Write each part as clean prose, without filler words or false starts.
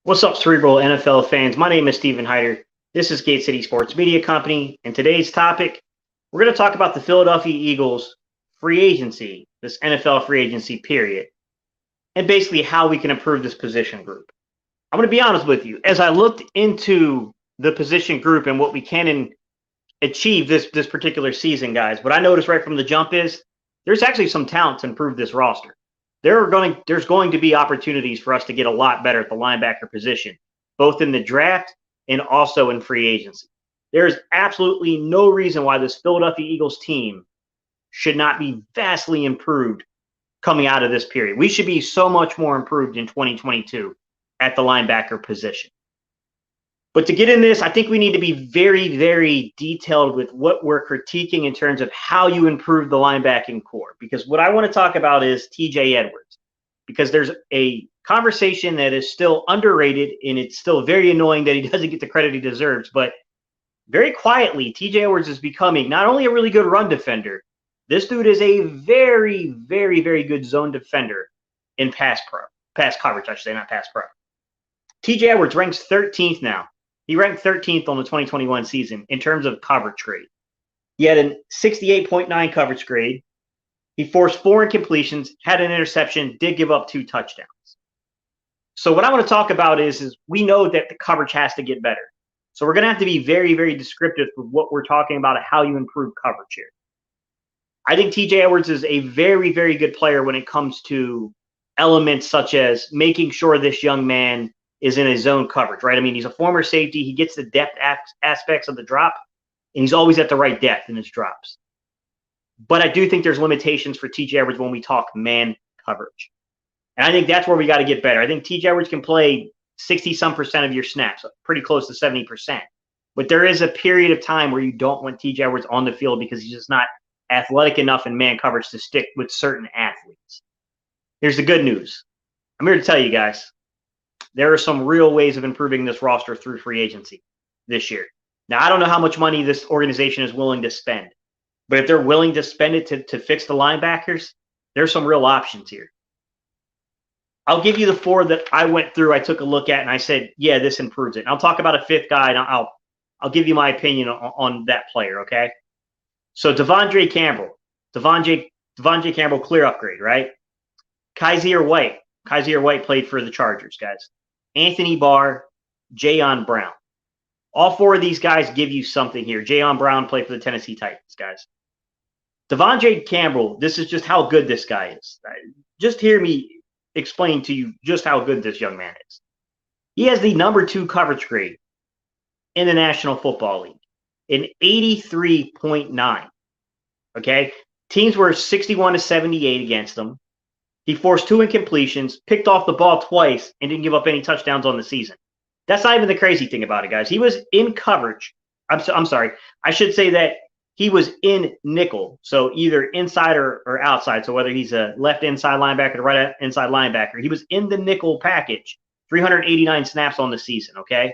What's up, Cerebral NFL fans? My name is Steven Hyder. This is Gate City Sports Media Company. And today's topic, we're going to talk about the Philadelphia Eagles free agency, this NFL free agency period, and basically how we can improve this position group. I'm going to be honest with you. As I looked into the position group and what we can achieve this particular season, guys, what I noticed right from the jump is there's actually some talent to improve this roster. There's going to be opportunities for us to get a lot better at the linebacker position, both in the draft and also in free agency. There's absolutely no reason why this Philadelphia Eagles team should not be vastly improved coming out of this period. We should be so much more improved in 2022 at the linebacker position. But to get in this, I think we need to be very, very detailed with what we're critiquing in terms of how you improve the linebacking core. Because what I want to talk about is TJ Edwards. Because there's a conversation that is still underrated, and it's still very annoying that he doesn't get the credit he deserves. But very quietly, TJ Edwards is becoming not only a really good run defender, this dude is a very, very, very good zone defender in pass coverage, I should say, not pass pro. TJ Edwards ranks 13th now. He ranked 13th on the 2021 season in terms of coverage grade. He had a 68.9 coverage grade. He forced 4 incompletions, had an interception, did give up 2 touchdowns. So what I want to talk about is we know that the coverage has to get better. So we're going to have to be very, very descriptive with what we're talking about and how you improve coverage here. I think TJ Edwards is a very, very good player when it comes to elements such as making sure this young man is in his zone coverage, right? I mean, he's a former safety. He gets the depth aspects of the drop, and he's always at the right depth in his drops. But I do think there's limitations for TJ Edwards when we talk man coverage. And I think that's where we got to get better. I think TJ Edwards can play 60-some% of your snaps, pretty close to 70%. But there is a period of time where you don't want TJ Edwards on the field because he's just not athletic enough in man coverage to stick with certain athletes. Here's the good news. I'm here to tell you guys, there are some real ways of improving this roster through free agency this year. Now, I don't know how much money this organization is willing to spend, but if they're willing to spend it to fix the linebackers, there's some real options here. I'll give you the 4 that I went through, I took a look at, and I said, yeah, this improves it. And I'll talk about a 5th guy, and I'll give you my opinion on that player, okay? So Devondre Campbell. Devondre Campbell, clear upgrade, right? Kaizer White played for the Chargers, guys. Anthony Barr, Jayon Brown. All 4 of these guys give you something here. Jayon Brown played for the Tennessee Titans, guys. Devondre Campbell, this is just how good this guy is. Just hear me explain to you just how good this young man is. He has the number 2 coverage grade in the National Football League, an 83.9. Okay? Teams were 61-78 against him. He forced 2 incompletions, picked off the ball twice, and didn't give up any touchdowns on the season. That's not even the crazy thing about it, guys. He was in coverage. I'm sorry. I should say that he was in nickel, so either inside or outside. So whether he's a left inside linebacker or right inside linebacker, he was in the nickel package, 389 snaps on the season, okay?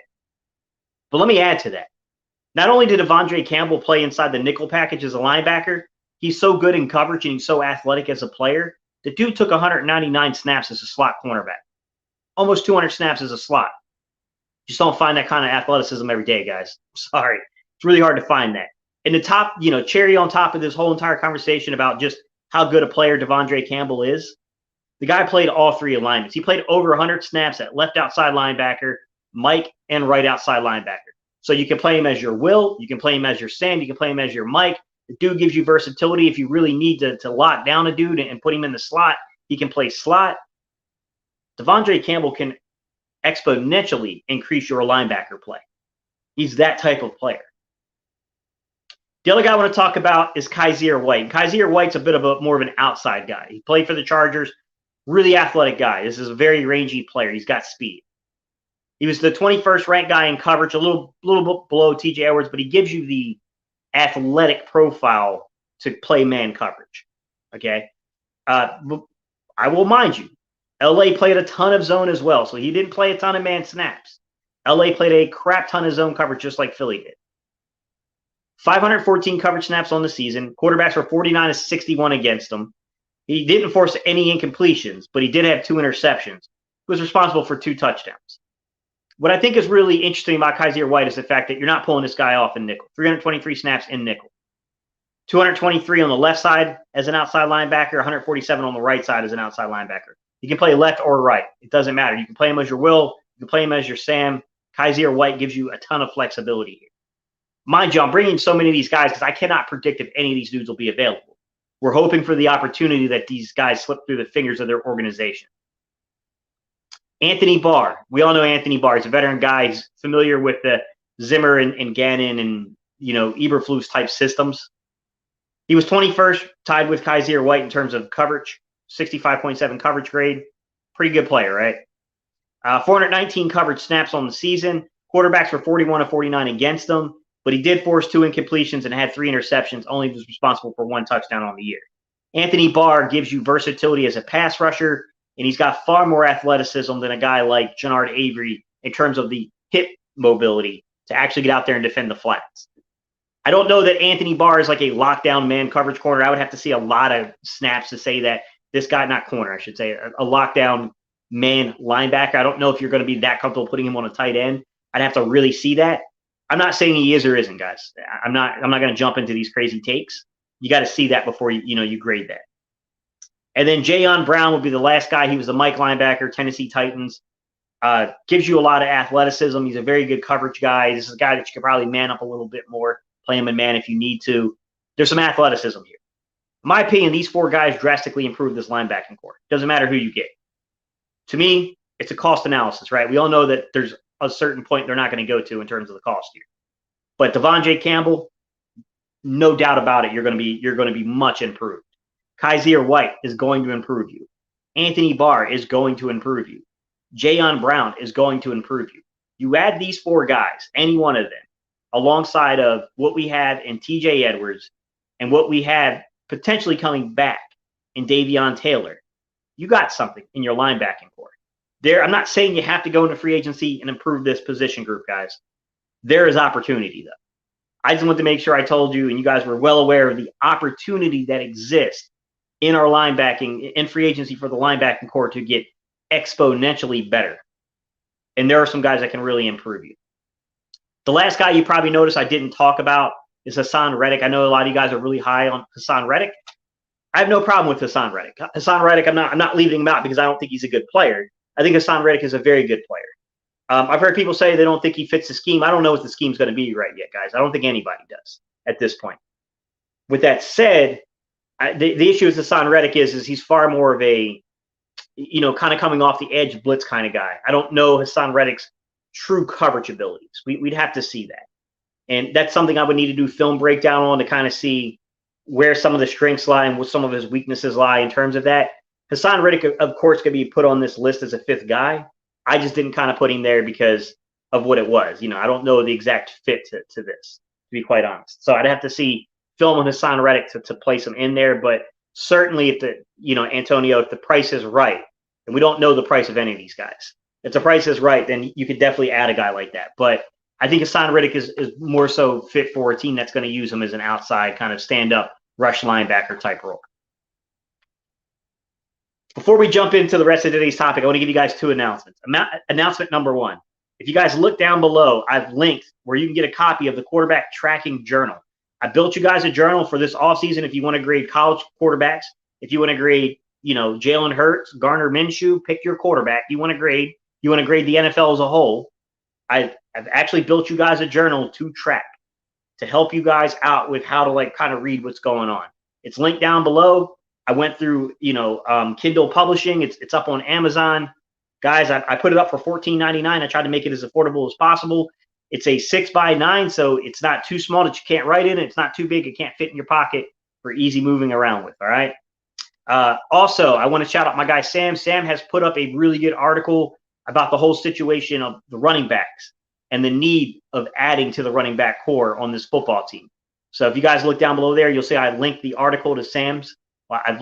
But let me add to that. Not only did Devondre Campbell play inside the nickel package as a linebacker, he's so good in coverage and he's so athletic as a player. The dude took 199 snaps as a slot cornerback, almost 200 snaps as a slot. Just don't find that kind of athleticism every day, guys. Sorry. It's really hard to find that. And the top, cherry on top of this whole entire conversation about just how good a player Devondre Campbell is, the guy played all 3 alignments. He played over 100 snaps at left outside linebacker, Mike, and right outside linebacker. So you can play him as your Will, you can play him as your Sam, you can play him as your Mike. The dude gives you versatility. If you really need to lock down a dude and put him in the slot, he can play slot. Devondre Campbell can exponentially increase your linebacker play. He's that type of player. The other guy I want to talk about is Kaizer White. Kaizer White's a bit of more of an outside guy. He played for the Chargers, really athletic guy. This is a very rangy player. He's got speed. He was the 21st ranked guy in coverage, a little bit below TJ Edwards, but he gives you the athletic profile to play man coverage. Okay. I will mind you, LA played a ton of zone as well. So he didn't play a ton of man snaps. LA played a crap ton of zone coverage just like Philly did. 514 coverage snaps on the season. Quarterbacks were 49-61 against him. He didn't force any incompletions, but he did have 2 interceptions. He was responsible for 2 touchdowns. What I think is really interesting about Kaiser White is the fact that you're not pulling this guy off in nickel. 323 snaps in nickel. 223 on the left side as an outside linebacker, 147 on the right side as an outside linebacker. You can play left or right. It doesn't matter. You can play him as your Will. You can play him as your Sam. Kaiser White gives you a ton of flexibility here. Mind you, I'm bringing so many of these guys because I cannot predict if any of these dudes will be available. We're hoping for the opportunity that these guys slip through the fingers of their organization. Anthony Barr. We all know Anthony Barr. He's a veteran guy. He's familiar with the Zimmer and Gannon and, Eberflus type systems. He was 21st, tied with Kaiser White in terms of coverage, 65.7 coverage grade. Pretty good player, right? 419 coverage snaps on the season. Quarterbacks were 41 of 49 against him, but he did force 2 incompletions and had 3 interceptions, only was responsible for 1 touchdown on the year. Anthony Barr gives you versatility as a pass rusher, and he's got far more athleticism than a guy like Jannard Avery in terms of the hip mobility to actually get out there and defend the flats. I don't know that Anthony Barr is like a lockdown man coverage corner. I would have to see a lot of snaps to say that this guy, not corner, I should say, a lockdown man linebacker. I don't know if you're going to be that comfortable putting him on a tight end. I'd have to really see that. I'm not saying he is or isn't, guys. I'm not going to jump into these crazy takes. You got to see that before you grade that. And then Jayon Brown would be the last guy. He was the Mike linebacker, Tennessee Titans. Gives you a lot of athleticism. He's a very good coverage guy. This is a guy that you could probably man up a little bit more. Play him in man if you need to. There's some athleticism here. In my opinion, these 4 guys drastically improve this linebacking core. Doesn't matter who you get. To me, it's a cost analysis, right? We all know that there's a certain point they're not going to go to in terms of the cost here. But Devondre Campbell, no doubt about it, you're going to be much improved. Kaiser White is going to improve you. Anthony Barr is going to improve you. Jayon Brown is going to improve you. You add these 4 guys, any one of them, alongside of what we have in TJ Edwards and what we have potentially coming back in Davion Taylor, you got something in your linebacking core. I'm not saying you have to go into free agency and improve this position group, guys. There is opportunity, though. I just wanted to make sure I told you and you guys were well aware of the opportunity that exists in our linebacking, in free agency for the linebacking core to get exponentially better. And there are some guys that can really improve you. The last guy you probably noticed I didn't talk about is Hassan Reddick. I know a lot of you guys are really high on Hassan Reddick. I have no problem with Hassan Reddick. Hassan Reddick, I'm not leaving him out because I don't think he's a good player. I think Hassan Reddick is a very good player. I've heard people say they don't think he fits the scheme. I don't know what the scheme's going to be right yet, guys. I don't think anybody does at this point. With that said, the issue with Hassan Reddick is he's far more of a, kind of coming off the edge blitz kind of guy. I don't know Hassan Reddick's true coverage abilities. We'd have to see that. And that's something I would need to do film breakdown on to kind of see where some of the strengths lie and what some of his weaknesses lie in terms of that. Hassan Riddick, of course, could be put on this list as a 5th guy. I just didn't kind of put him there because of what it was. I don't know the exact fit to this, to be quite honest. So I'd have to see film on Hassan Reddick to place him in there. But certainly if Antonio, if the price is right, and we don't know the price of any of these guys, if the price is right, then you could definitely add a guy like that. But I think Hassan Reddick is more so fit for a team that's going to use him as an outside kind of stand-up rush linebacker type role. Before we jump into the rest of today's topic, I want to give you guys 2 announcements. Announcement number 1. If you guys look down below, I've linked where you can get a copy of the quarterback tracking journal. I built you guys a journal for this offseason if you want to grade college quarterbacks, if you want to grade, Jalen Hurts, Gardner Minshew, pick your quarterback. You want to grade the NFL as a whole. I've actually built you guys a journal to track, to help you guys out with how to kind of read what's going on. It's linked down below. I went through, Kindle publishing. It's up on Amazon. Guys, I put it up for $14.99. I tried to make it as affordable as possible. It's a 6x9, so it's not too small that you can't write in. It's not too big. It can't fit in your pocket for easy moving around with, all right? Also, I want to shout out my guy Sam. Sam has put up a really good article about the whole situation of the running backs and the need of adding to the running back core on this football team. So if you guys look down below there, you'll see I linked the article to Sam's. I've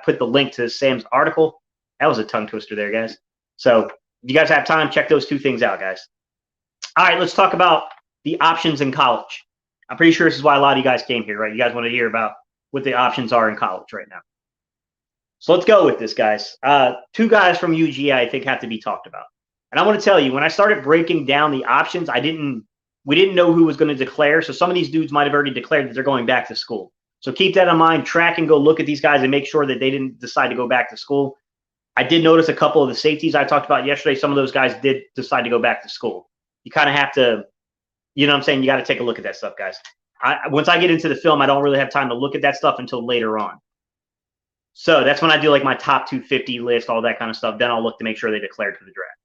put the link to Sam's article. That was a tongue twister there, guys. So if you guys have time, check those 2 things out, guys. All right, let's talk about the options in college. I'm pretty sure this is why a lot of you guys came here, right? You guys want to hear about what the options are in college right now. So let's go with this, guys. 2 guys from UGA I think have to be talked about. And I want to tell you, when I started breaking down the options, we didn't know who was going to declare. So some of these dudes might have already declared that they're going back to school. So keep that in mind. Track and go look at these guys and make sure that they didn't decide to go back to school. I did notice a couple of the safeties I talked about yesterday. Some of those guys did decide to go back to school. You kind of have to, you know what I'm saying? You got to take a look at that stuff, guys. Once I get into the film, I don't really have time to look at that stuff until later on. So that's when I do like my top 250 list, all that kind of stuff. Then I'll look to make sure they declared for the draft.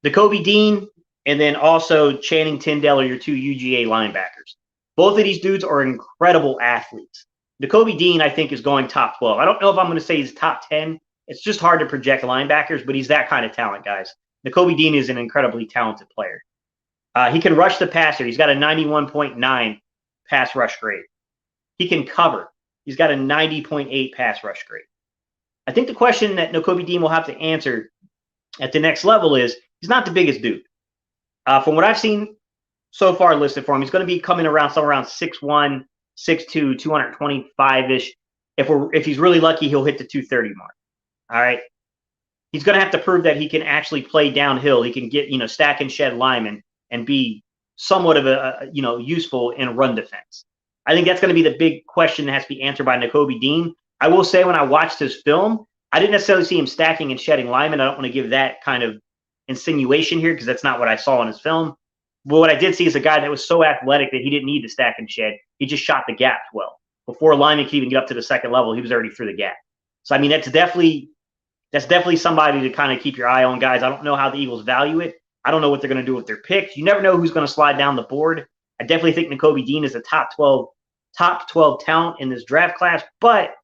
Jacoby Dean and then also Channing Tyndale are your two UGA linebackers. Both of these dudes are incredible athletes. Jacoby Dean, I think, is going top 12. I don't know if I'm going to say he's top 10. It's just hard to project linebackers, but he's that kind of talent, guys. Jacoby Dean is an incredibly talented player. He can rush the passer. He's got a 91.9 pass rush grade. He can cover. He's got a 90.8 pass rush grade. I think the question that Jacoby Dean will have to answer at the next level is he's not the biggest dude. From what I've seen so far listed for him, he's going to be coming around somewhere around 6'1", 6'2", 225-ish. If he's really lucky, he'll hit the 230 mark. All right. He's going to have to prove that he can actually play downhill. He can get, stack and shed linemen and be somewhat of a useful in run defense. I think that's going to be the big question that has to be answered by Jacoby Dean. I will say when I watched his film, I didn't necessarily see him stacking and shedding linemen. I don't want to give that kind of insinuation here because that's not what I saw in his film. But what I did see is a guy that was so athletic that he didn't need to stack and shed. He just shot the gaps well. Before a lineman could even get up to the second level, he was already through the gap. So, I mean, that's definitely somebody to kind of keep your eye on, guys. I don't know how the Eagles value it. I don't know what they're going to do with their picks. You never know who's going to slide down the board. I definitely think Jacoby Dean is a top 12 talent in this draft class. But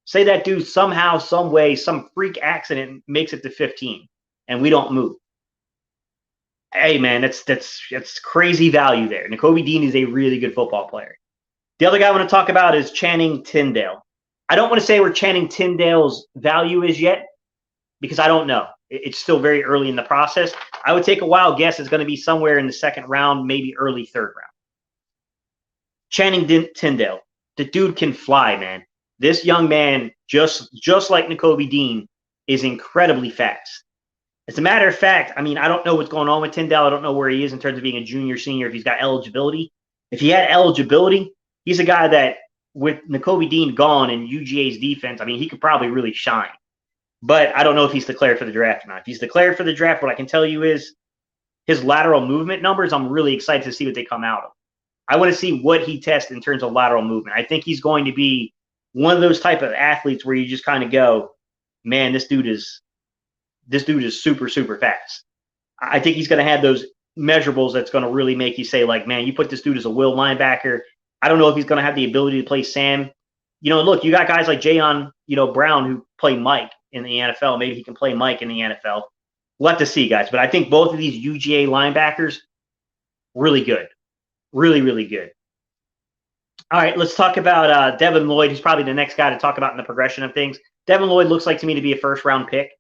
say that dude somehow, some way, some freak accident makes it to 15, and we don't move. Hey, man, that's crazy value there. Jacoby Dean is a really good football player. The other guy I want to talk about is Channing Tyndale. I don't want to say where Channing Tyndale's value is yet because I don't know. It's still very early in the process. I would take a wild guess it's going to be somewhere in the second round, maybe early third round. Channing Tyndale, the dude can fly, man. This young man, just like Jacoby Dean, is incredibly fast. As a matter of fact, I mean, I don't know what's going on with Tyndale. I don't know where he is in terms of being a junior, senior, if he's got eligibility. If he had eligibility, he's a guy that, with Jacoby Dean gone and UGA's defense, I mean, he could probably really shine. But I don't know if he's declared for the draft or not. If he's declared for the draft, what I can tell you is his lateral movement numbers, I'm really excited to see what they come out of. I want to see what he tests in terms of lateral movement. I think he's going to be one of those type of athletes where you just kind of go, man, this dude is super, super fast. I think he's going to have those measurables that's going to really make you say, like, man, you put this dude as a will linebacker. I don't know if he's going to have the ability to play Sam. Look, you got guys like Jayon, Brown who play Mike in the NFL. Maybe he can play Mike in the NFL. We'll have to see, guys. But I think both of these UGA linebackers, really good. Really, really good. All right, let's talk about Devin Lloyd. He's probably the next guy to talk about in the progression of things. Devin Lloyd looks like to me to be a first-round pick.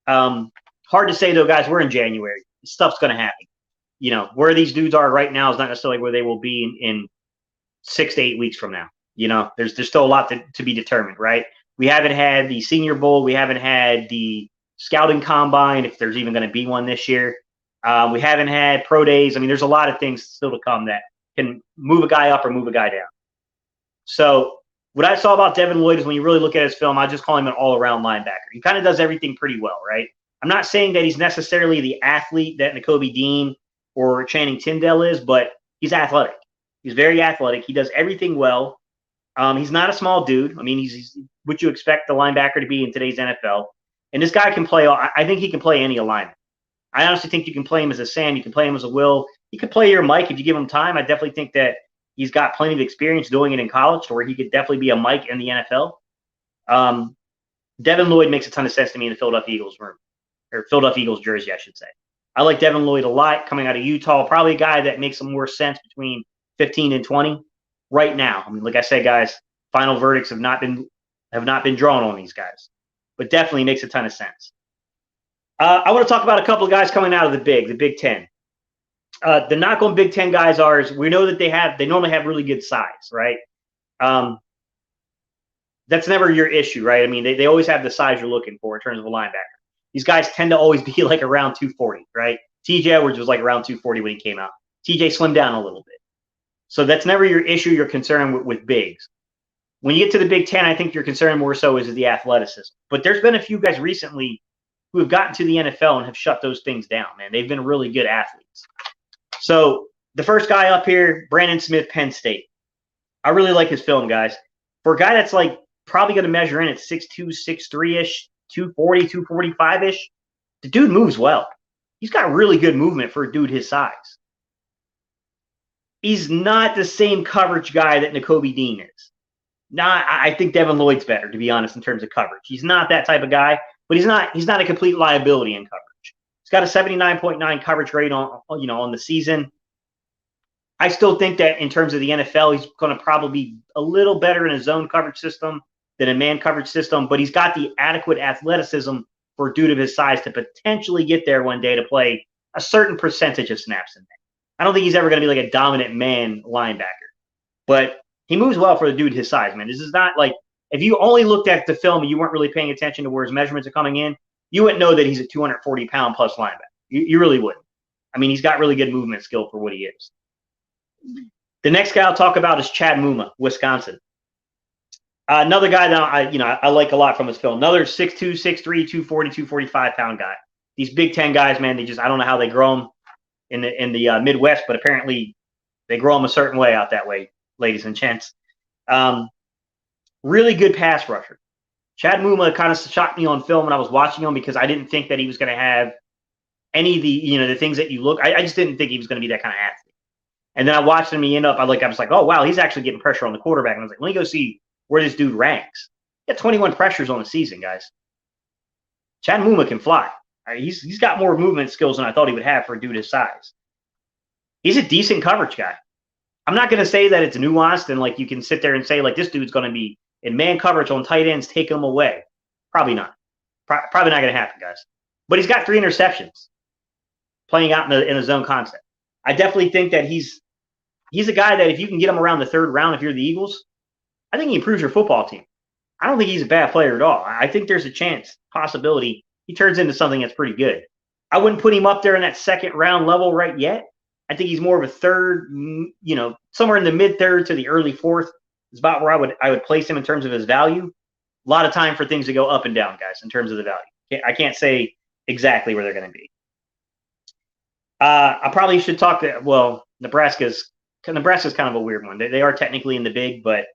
Hard to say, though, guys. We're in January. Stuff's going to happen. Where these dudes are right now is not necessarily where they will be in 6 to 8 weeks from now. There's still a lot to be determined, right? We haven't had the Senior Bowl. We haven't had the scouting combine, if there's even going to be one this year. We haven't had pro days. I mean, there's a lot of things still to come that can move a guy up or move a guy down. So what I saw about Devin Lloyd is when you really look at his film, I just call him an all-around linebacker. He kind of does everything pretty well, right? I'm not saying that he's necessarily the athlete that Jacoby Dean or Channing Tyndale is, but he's athletic. He's very athletic. He does everything well. He's not a small dude. I mean, he's what you expect the linebacker to be in today's NFL. And this guy can play. I think he can play any alignment. I honestly think you can play him as a Sam. You can play him as a Will. He could play your Mike if you give him time. I definitely think that he's got plenty of experience doing it in college to where he could definitely be a Mike in the NFL. Devin Lloyd makes a ton of sense to me in the Philadelphia Eagles room, or Philadelphia Eagles jersey, I should say. I like Devin Lloyd a lot coming out of Utah. Probably a guy that makes some more sense between 15 and 20 right now. I mean, like I said, guys, final verdicts have not been drawn on these guys, but definitely makes a ton of sense. I want to talk about a couple of guys coming out of the Big Ten. The knock on Big Ten guys is we know that they normally have really good size, right? That's never your issue, right? I mean, they always have the size you're looking for in terms of a linebacker. these guys tend to always be like around 240, right? TJ Edwards was like around 240 when he came out. TJ slimmed down a little bit. So that's never your issue, your concern with bigs. When you get to the Big Ten, I think your concern more so is the athleticism. But there's been a few guys recently who have gotten to the NFL and have shut those things down, man. They've been really good athletes. So the first guy up here, Brandon Smith, Penn State. I really like his film, guys. For a guy that's like probably going to measure in at 6'2", 6'3"-ish, 240, 245-ish, the dude moves well. He's got really good movement for a dude his size. He's not the same coverage guy that Jacoby Dean is. I think Devin Lloyd's better, to be honest, in terms of coverage. He's not that type of guy, but he's not a complete liability in coverage. He's got a 79.9 coverage rate on the season. I still think that in terms of the NFL, he's going to probably be a little better in a zone coverage system than a man coverage system, but he's got the adequate athleticism for a dude of his size to potentially get there one day to play a certain percentage of snaps in there. I don't think he's ever going to be like a dominant man linebacker, but he moves well for a dude his size, man. This is not like if you only looked at the film and you weren't really paying attention to where his measurements are coming in, you wouldn't know that he's a 240-pound plus linebacker. You really wouldn't. I mean, he's got really good movement skill for what he is. The next guy I'll talk about is Chad Mumma, Wisconsin. Another guy that I like a lot from his film. Another 6'2", 6'3", 240, 245-pound guy. These Big Ten guys, man, I don't know how they grow them in the Midwest, but apparently they grow them a certain way out that way, ladies and gents. Really good pass rusher. Chad Mumma kind of shocked me on film when I was watching him because I didn't think that he was going to have any of the things that you look. I just didn't think he was going to be that kind of athlete. And then I watched him. I was like, oh wow, he's actually getting pressure on the quarterback. And I was like, let me go see where this dude ranks. He got 21 pressures on the season, guys. Chad Mumma can fly. He's got more movement skills than I thought he would have for a dude his size. He's a decent coverage guy. I'm not going to say that it's nuanced and like you can sit there and say like this dude's going to be in man coverage on tight ends, take him away. Probably not. Probably not going to happen, guys. But he's got 3 interceptions playing out in the zone concept. I definitely think that he's a guy that if you can get him around the 3rd round, if you're the Eagles, I think he improves your football team. I don't think he's a bad player at all. I think there's a chance, possibility, he turns into something that's pretty good. I wouldn't put him up there in that 2nd round level right yet. I think he's more of a 3rd, somewhere in the mid-3rd to the early 4th is about where I would place him in terms of his value. A lot of time for things to go up and down, guys, in terms of the value. I can't say exactly where they're going to be. I probably should talk to, Nebraska's kind of a weird one. They are technically in the big, but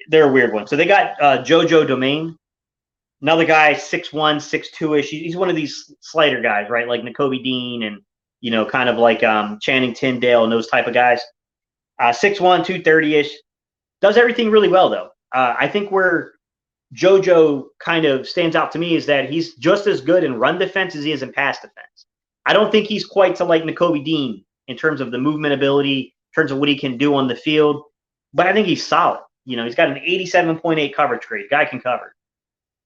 they're a weird one. So they got Jojo Domain, another guy, 6'1", 6'2"-ish. He's one of these slider guys, right? Like Jacoby Dean and, kind of like Channing Tyndale and those type of guys. 6'1", 230-ish. Does everything really well, though. I think where Jojo kind of stands out to me is that he's just as good in run defense as he is in pass defense. I don't think he's quite to like Jacoby Dean in terms of the movement ability, in terms of what he can do on the field, but I think he's solid. He's got an 87.8 coverage grade. Guy can cover.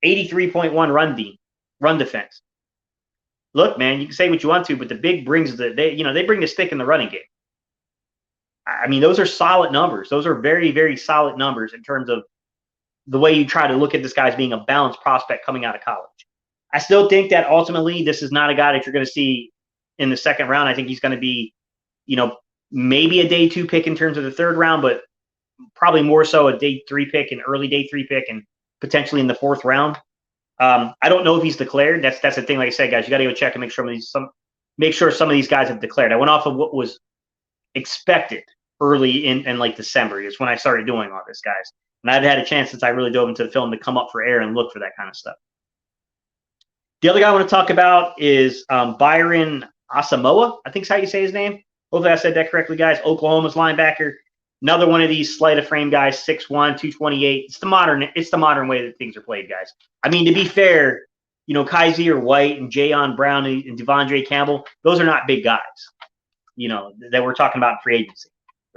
83.1 run defense. Look, man, you can say what you want to, but the big brings they bring the stick in the running game. I mean, those are solid numbers. Those are very, very solid numbers in terms of the way you try to look at this guy as being a balanced prospect coming out of college. I still think that ultimately this is not a guy that you're going to see in the 2nd round. I think he's going to be, maybe a day 2 pick in terms of the 3rd round, but probably more so a day 3 pick, an early day 3 pick, and potentially in the 4th round. I don't know if he's declared. That's the thing. Like I said, guys, you got to go check and make sure some of these guys have declared. I went off of what was expected early in like December is when I started doing all this, guys. And I've had a chance since I really dove into the film to come up for air and look for that kind of stuff. The other guy I want to talk about is Byron Asamoah, I think is how you say his name. Hopefully I said that correctly, guys. Oklahoma's linebacker. Another one of these sleight of frame guys, 6'1", 228. It's the modern way that things are played, guys. I mean, to be fair, Kaizer, White, and Jayon Brown and Devondre Campbell, those are not big guys, that we're talking about in free agency.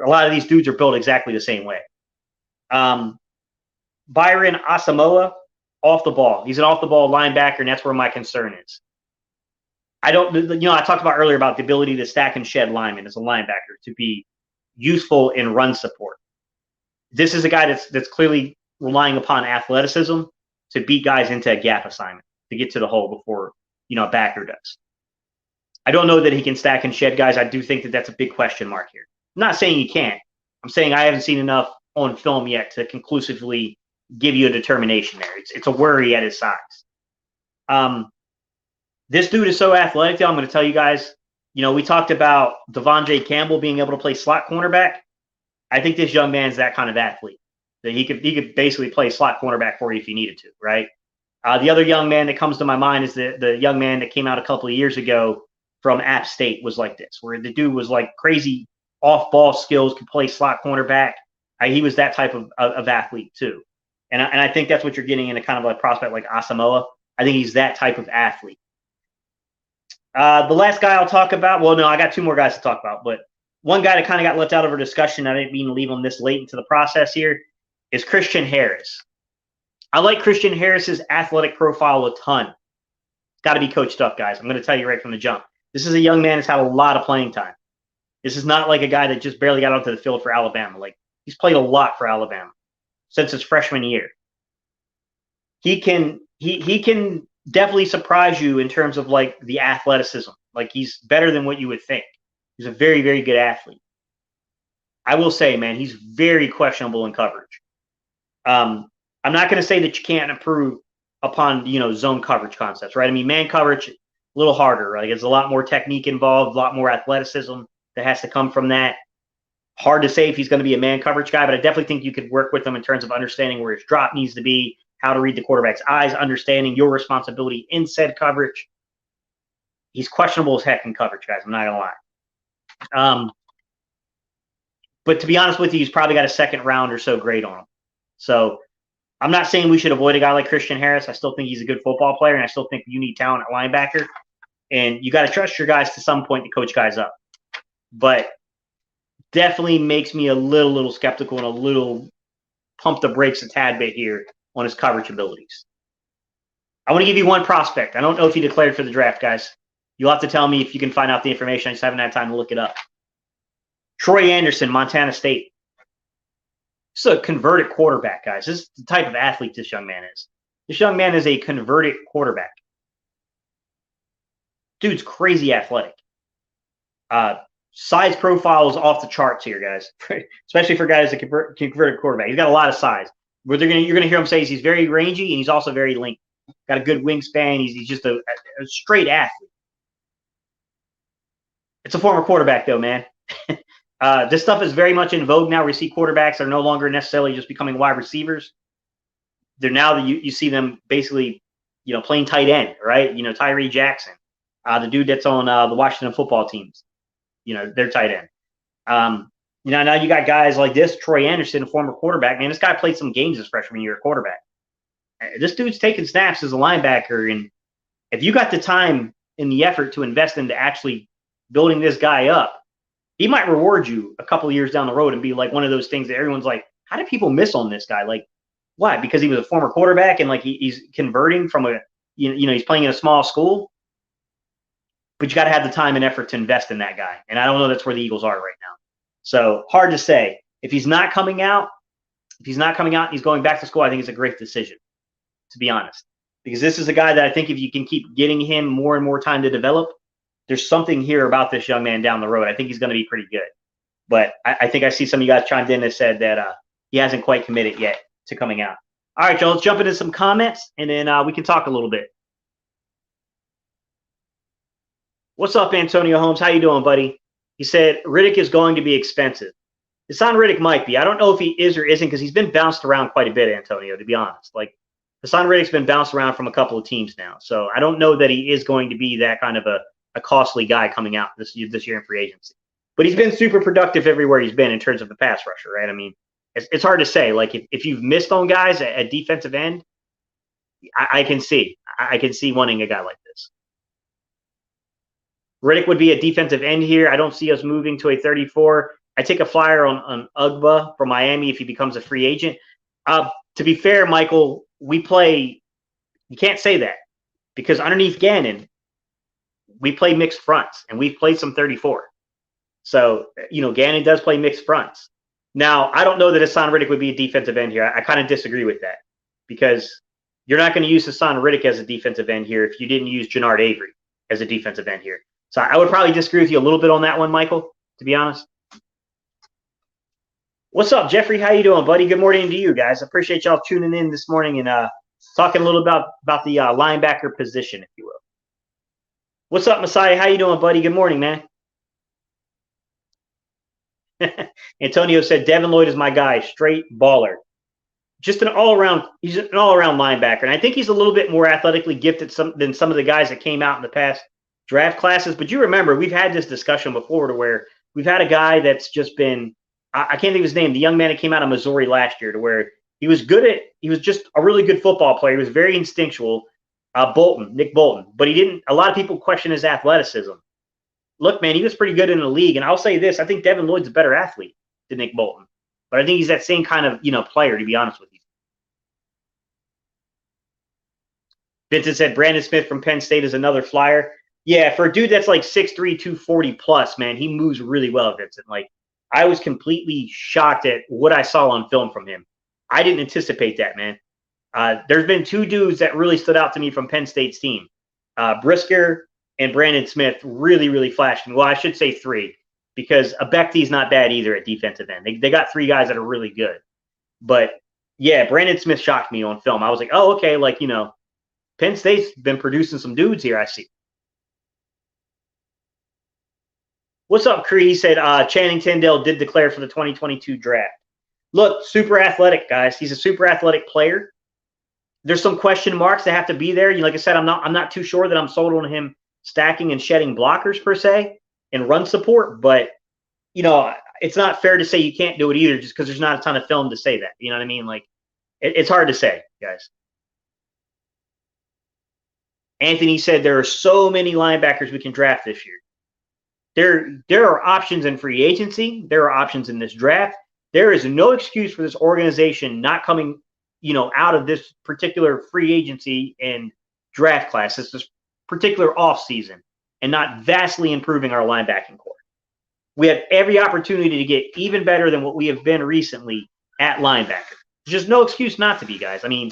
A lot of these dudes are built exactly the same way. Byron Asamoah, off the ball. He's an off-the-ball linebacker, and that's where my concern is. I talked about earlier about the ability to stack and shed linemen as a linebacker to be useful in run support. This is a guy that's clearly relying upon athleticism to beat guys into a gap assignment. to get to the hole before, a backer does. I don't know that he can stack and shed guys. I do think that that's a big question mark here. I'm not saying he can't. I'm saying I haven't seen enough on film yet to conclusively give you a determination there. It's a worry at his size. This dude is so athletic, though. I'm going to tell you guys, we talked about Devondre Campbell being able to play slot cornerback. I think this young man's that kind of athlete. That he could basically play slot cornerback for you if he needed to, right? The other young man that comes to my mind is the young man that came out a couple of years ago from App State was like this, where the dude was like crazy off-ball skills, could play slot cornerback. He was that type of athlete too. And I think that's what you're getting in a kind of like prospect like Asamoah. I think he's that type of athlete. The last guy I'll talk about, well, no, I got two more guys to talk about, but one guy that kind of got left out of our discussion, I didn't mean to leave him this late into the process here, is Christian Harris. I like Christian Harris's athletic profile a ton. It's got to be coached up, guys. I'm going to tell you right from the jump. This is a young man that's had a lot of playing time. This is not like a guy that just barely got onto the field for Alabama. Like, he's played a lot for Alabama since his freshman year. He can definitely surprise you in terms of like the athleticism. Like, he's better than what you would think. He's a very, very good athlete. I will say, man, he's very questionable in coverage. I'm not going to say that you can't improve upon, zone coverage concepts, right? I mean, man coverage, a little harder, right? There's a lot more technique involved, a lot more athleticism that has to come from that. Hard to say if he's going to be a man coverage guy, but I definitely think you could work with him in terms of understanding where his drop needs to be, how to read the quarterback's eyes, understanding your responsibility in said coverage. He's questionable as heck in coverage, guys. I'm not going to lie. But to be honest with you, he's probably got a second round or so grade on him. So I'm not saying we should avoid a guy like Christian Harris. I still think he's a good football player, and I still think you need talent at linebacker. And you got to trust your guys to some point to coach guys up. But definitely makes me a little skeptical and a little pump the brakes a tad bit here on his coverage abilities. I want to give you one prospect. I don't know if he declared for the draft, guys. You'll have to tell me if you can find out the information. I just haven't had time to look it up. Troy Anderson, Montana State. This is a converted quarterback, guys. This is the type of athlete this young man is. This young man is a converted quarterback. Dude's crazy athletic. Size profile is off the charts here, guys, especially for guys that converted quarterback. He's got a lot of size. But you're going to hear him say he's very rangy and he's also very lengthy. Got a good wingspan. He's just a straight athlete. It's a former quarterback, though, man. This stuff is very much in vogue now. We see quarterbacks that are no longer necessarily just becoming wide receivers. They're now that you see them basically, playing tight end, right? Tyree Jackson, the dude that's on the Washington football teams. They're tight end. Now you got guys like this, Troy Anderson, a former quarterback. Man, this guy played some games his freshman year at quarterback. This dude's taking snaps as a linebacker, and if you got the time and the effort to invest into actually building this guy up, he might reward you a couple of years down the road and be like one of those things that everyone's like, how did people miss on this guy? Like, why? Because he was a former quarterback and like he's converting from he's playing in a small school. But you got to have the time and effort to invest in that guy. And I don't know that's where the Eagles are right now. So hard to say. If he's not coming out, he's going back to school, I think it's a great decision, to be honest. Because this is a guy that I think if you can keep getting him more and more time to develop, there's something here about this young man down the road. I think he's going to be pretty good. But I think I see some of you guys chimed in that said that he hasn't quite committed yet to coming out. All right, y'all, let's jump into some comments, and then we can talk a little bit. What's up, Antonio Holmes? How you doing, buddy? He said, Riddick is going to be expensive. Hassan Riddick might be. I don't know if he is or isn't because he's been bounced around quite a bit, Antonio, to be honest. Like, Hassan Riddick's been bounced around from a couple of teams now. So I don't know that he is going to be that kind of a costly guy coming out this year in free agency. But he's been super productive everywhere he's been in terms of the pass rusher, right? I mean, it's hard to say. Like, if you've missed on guys at defensive end, I can see wanting a guy like this. Riddick would be a defensive end here. I don't see us moving to a 34. I take a flyer on Ugba from Miami if he becomes a free agent. To be fair, Michael, you can't say that because underneath Gannon, we play mixed fronts, and we've played some 34. So, Gannon does play mixed fronts. Now, I don't know that Hassan Riddick would be a defensive end here. I kind of disagree with that because you're not going to use Hassan Riddick as a defensive end here if you didn't use Jannard Avery as a defensive end here. So I would probably disagree with you a little bit on that one, Michael, to be honest. What's up, Jeffrey? How you doing, buddy? Good morning to you guys. I appreciate y'all tuning in this morning and talking a little about the linebacker position, if you will. What's up, Messiah? How you doing, buddy? Good morning, man. Antonio said Devin Lloyd is my guy, straight baller. Just an all-around, he's an all-around linebacker. And I think he's a little bit more athletically gifted than some of the guys that came out in the past draft classes. But you remember, we've had this discussion before to where we've had a guy that's just been, I can't think of his name, the young man that came out of Missouri last year, to where he was just a really good football player. He was very instinctual. Nick Bolton. But a lot of people question his athleticism. Look, man, he was pretty good in the league. And I'll say this, I think Devin Lloyd's a better athlete than Nick Bolton. But I think he's that same kind of, player, to be honest with you. Vincent said Brandon Smith from Penn State is another flyer. Yeah, for a dude that's like 6'3", 240 plus, man, he moves really well, Vincent. Like, I was completely shocked at what I saw on film from him. I didn't anticipate that, man. There's been two dudes that really stood out to me from Penn State's team. Brisker and Brandon Smith really, really flashed me. Well, I should say three, because Abekti's not bad either at defensive end. They got three guys that are really good. But, yeah, Brandon Smith shocked me on film. I was like, oh, okay, Penn State's been producing some dudes here, I see. What's up, Cree? He said Channing Tyndale did declare for the 2022 draft. Look, super athletic, guys. He's a super athletic player. There's some question marks that have to be there. Like I said, I'm not too sure that I'm sold on him stacking and shedding blockers per se and run support, but it's not fair to say you can't do it either just because there's not a ton of film to say that. You know what I mean? Like, it's hard to say, guys. Anthony said there are so many linebackers we can draft this year. There are options in free agency. There are options in this draft. There is no excuse for this organization not coming, out of this particular free agency and draft class, this particular offseason, and not vastly improving our linebacking core. We have every opportunity to get even better than what we have been recently at linebacker. There's just no excuse not to be, guys. I mean,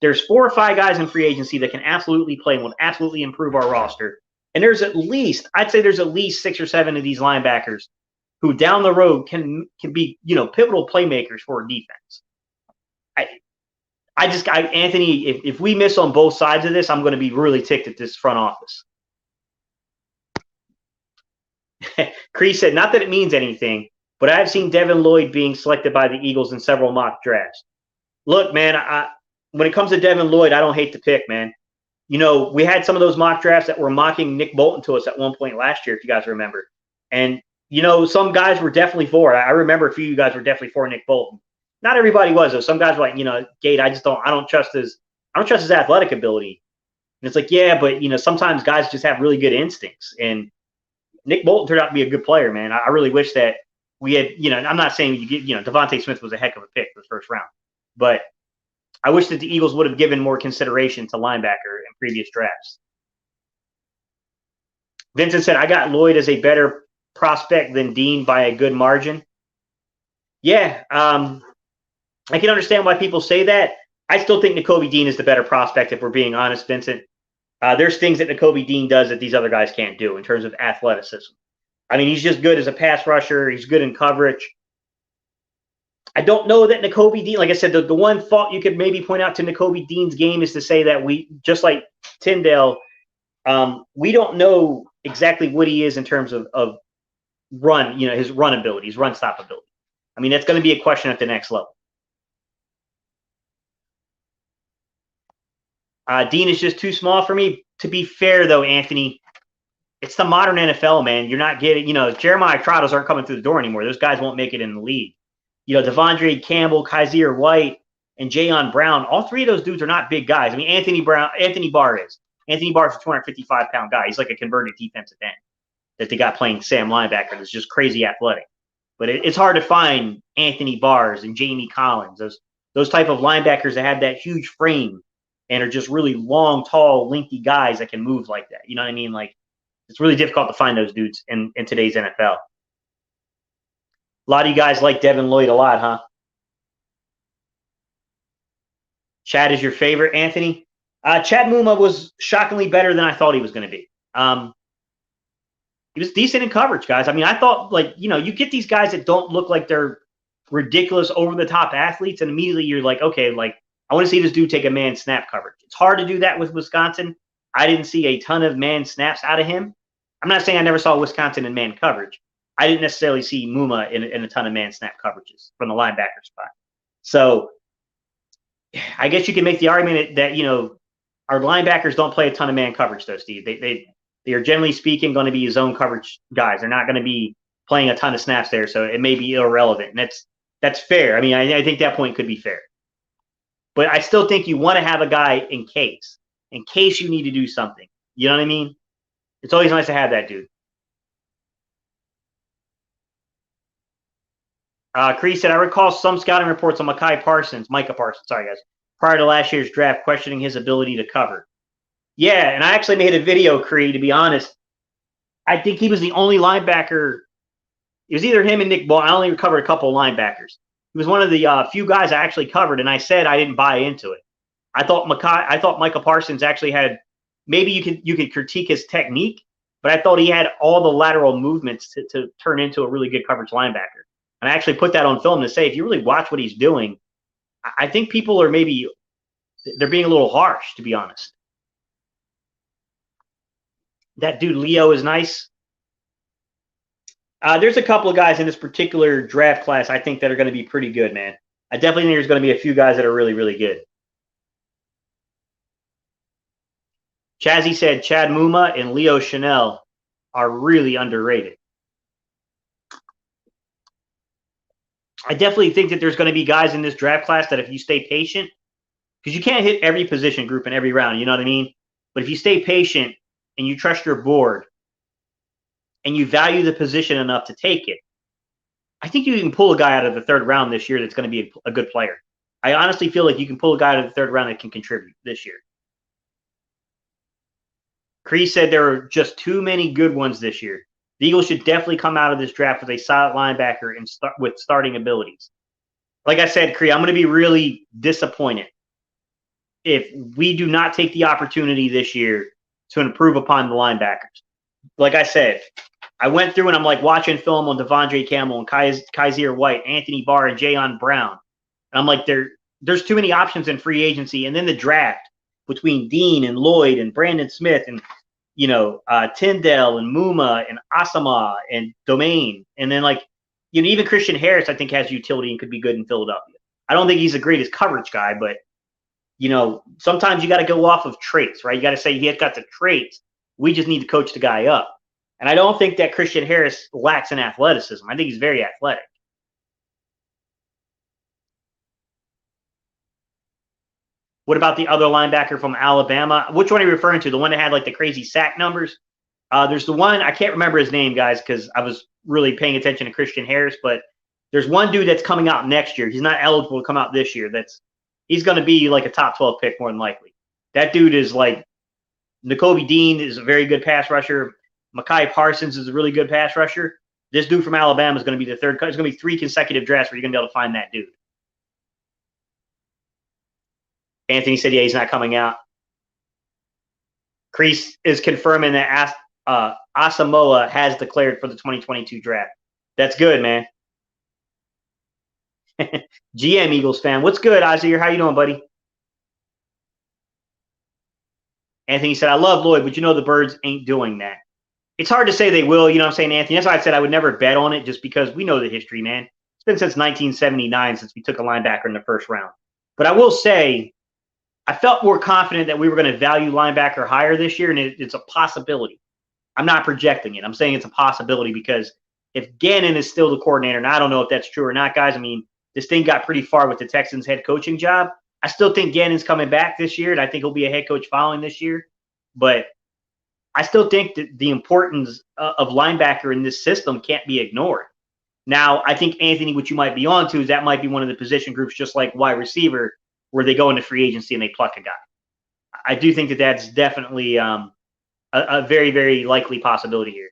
there's 4 or 5 guys in free agency that can absolutely play and will absolutely improve our roster. And I'd say there's at least 6 or 7 of these linebackers who down the road can be, pivotal playmakers for a defense. Anthony, if we miss on both sides of this, I'm going to be really ticked at this front office. Cree said, not that it means anything, but I've seen Devin Lloyd being selected by the Eagles in several mock drafts. Look, man, when it comes to Devin Lloyd, I don't hate to pick, man. We had some of those mock drafts that were mocking Nick Bolton to us at one point last year, if you guys remember. And, some guys were definitely for it. I remember a few of you guys were definitely for Nick Bolton. Not everybody was, though. Some guys were like, Jade, I don't trust his athletic ability. And it's like, yeah, but, sometimes guys just have really good instincts. And Nick Bolton turned out to be a good player, man. I really wish that we had, I'm not saying you get, Devontae Smith was a heck of a pick for the first round. But I wish that the Eagles would have given more consideration to linebacker in previous drafts. Vincent said, I got Lloyd as a better prospect than Dean by a good margin. Yeah, I can understand why people say that. I still think Jacoby Dean is the better prospect, if we're being honest, Vincent. There's things that Jacoby Dean does that these other guys can't do in terms of athleticism. I mean, he's just good as a pass rusher. He's good in coverage. I don't know that Jacoby Dean, like I said, the one fault you could maybe point out to Jacoby Dean's game is to say that we, just like Tyndale, we don't know exactly what he is in terms of run, his run ability, his run stop ability. I mean, that's going to be a question at the next level. Dean is just too small for me. To be fair, though, Anthony, it's the modern NFL, man. You're not getting, Jeremiah Trottles aren't coming through the door anymore. Those guys won't make it in the league. Devondre Campbell, Kaiser White, and Jayon Brown, all three of those dudes are not big guys. I mean, Anthony Barr is. Anthony Barr is a 255-pound guy. He's like a converted defensive end that they got playing Sam linebacker that's just crazy athletic. But it's hard to find Anthony Barrs and Jamie Collins, those type of linebackers that have that huge frame and are just really long, tall, lengthy guys that can move like that. You know what I mean? Like, it's really difficult to find those dudes in today's NFL. A lot of you guys like Devin Lloyd a lot, huh? Chad is your favorite, Anthony? Chad Mumma was shockingly better than I thought he was going to be. He was decent in coverage, guys. I mean, I thought, like, you get these guys that don't look like they're ridiculous, over-the-top athletes, and immediately you're like, okay, like, I want to see this dude take a man snap coverage. It's hard to do that with Wisconsin. I didn't see a ton of man snaps out of him. I'm not saying I never saw Wisconsin in man coverage. I didn't necessarily see Mumma in a ton of man snap coverages from the linebacker spot. So I guess you can make the argument that, our linebackers don't play a ton of man coverage, though, Steve. They are, generally speaking, going to be zone coverage guys. They're not going to be playing a ton of snaps there, so it may be irrelevant. And that's fair. I mean, I think that point could be fair. But I still think you want to have a guy in case you need to do something. You know what I mean? It's always nice to have that dude. Cree said, I recall some scouting reports on Micah Parsons, sorry guys, prior to last year's draft, questioning his ability to cover. Yeah, and I actually made a video, Cree, to be honest. I think he was the only linebacker. It was either him and Nick Ball. I only covered a couple of linebackers. He was one of the few guys I actually covered, and I said I didn't buy into it. I thought Micah Parsons actually had, maybe you could critique his technique, but I thought he had all the lateral movements to turn into a really good coverage linebacker. And I actually put that on film to say, if you really watch what he's doing, I think people are they're being a little harsh, to be honest. That dude Leo is nice. There's a couple of guys in this particular draft class I think that are going to be pretty good, man. I definitely think there's going to be a few guys that are really, really good. Chazzy said Chad Mumma and Leo Chanel are really underrated. I definitely think that there's going to be guys in this draft class that if you stay patient, because you can't hit every position group in every round, you know what I mean? But if you stay patient and you trust your board and you value the position enough to take it, I think you can pull a guy out of the third round this year that's going to be a good player. I honestly feel like you can pull a guy out of the third round that can contribute this year. Cree said there are just too many good ones this year. The Eagles should definitely come out of this draft with a solid linebacker and with starting abilities. Like I said, Cree, I'm going to be really disappointed if we do not take the opportunity this year to improve upon the linebackers. Like I said, I went through and I'm like watching film on Devondre Campbell and Kaizer White, Anthony Barr, and Jayon Brown. And I'm like, there's too many options in free agency. And then the draft between Dean and Lloyd and Brandon Smith and Tyndale and Mumma and Asamoah and Domain. And then even Christian Harris, I think, has utility and could be good in Philadelphia. I don't think he's the greatest coverage guy, but sometimes you got to go off of traits, right? You got to say he has got the traits. We just need to coach the guy up. And I don't think that Christian Harris lacks in athleticism. I think he's very athletic. What about the other linebacker from Alabama? Which one are you referring to? The one that had the crazy sack numbers? There's the one, I can't remember his name, guys, because I was really paying attention to Christian Harris, but there's one dude that's coming out next year. He's not eligible to come out this year. He's going to be a top 12 pick more than likely. That dude is Jacoby Dean is a very good pass rusher. Makai Parsons is a really good pass rusher. This dude from Alabama is going to be the third. It's going to be 3 consecutive drafts where you're going to be able to find that dude. Anthony said, yeah, he's not coming out. Crease is confirming that Asamoah has declared for the 2022 draft. That's good, man. GM Eagles fan. What's good, Isaiah? How you doing, buddy? Anthony said, I love Lloyd, but the Birds ain't doing that. It's hard to say they will, you know what I'm saying, Anthony? That's why I said I would never bet on it just because we know the history, man. It's been since 1979 since we took a linebacker in the first round. But I will say, I felt more confident that we were going to value linebacker higher this year, and it's a possibility. I'm not projecting it. I'm saying it's a possibility because if Gannon is still the coordinator, and I don't know if that's true or not, guys. I mean, this thing got pretty far with the Texans' head coaching job. I still think Gannon's coming back this year, and I think he'll be a head coach following this year. But I still think that the importance of linebacker in this system can't be ignored. Now, I think, Anthony, what you might be on to is that might be one of the position groups just like wide receiver where they go into free agency and they pluck a guy. I do think that that's definitely a very, very likely possibility here.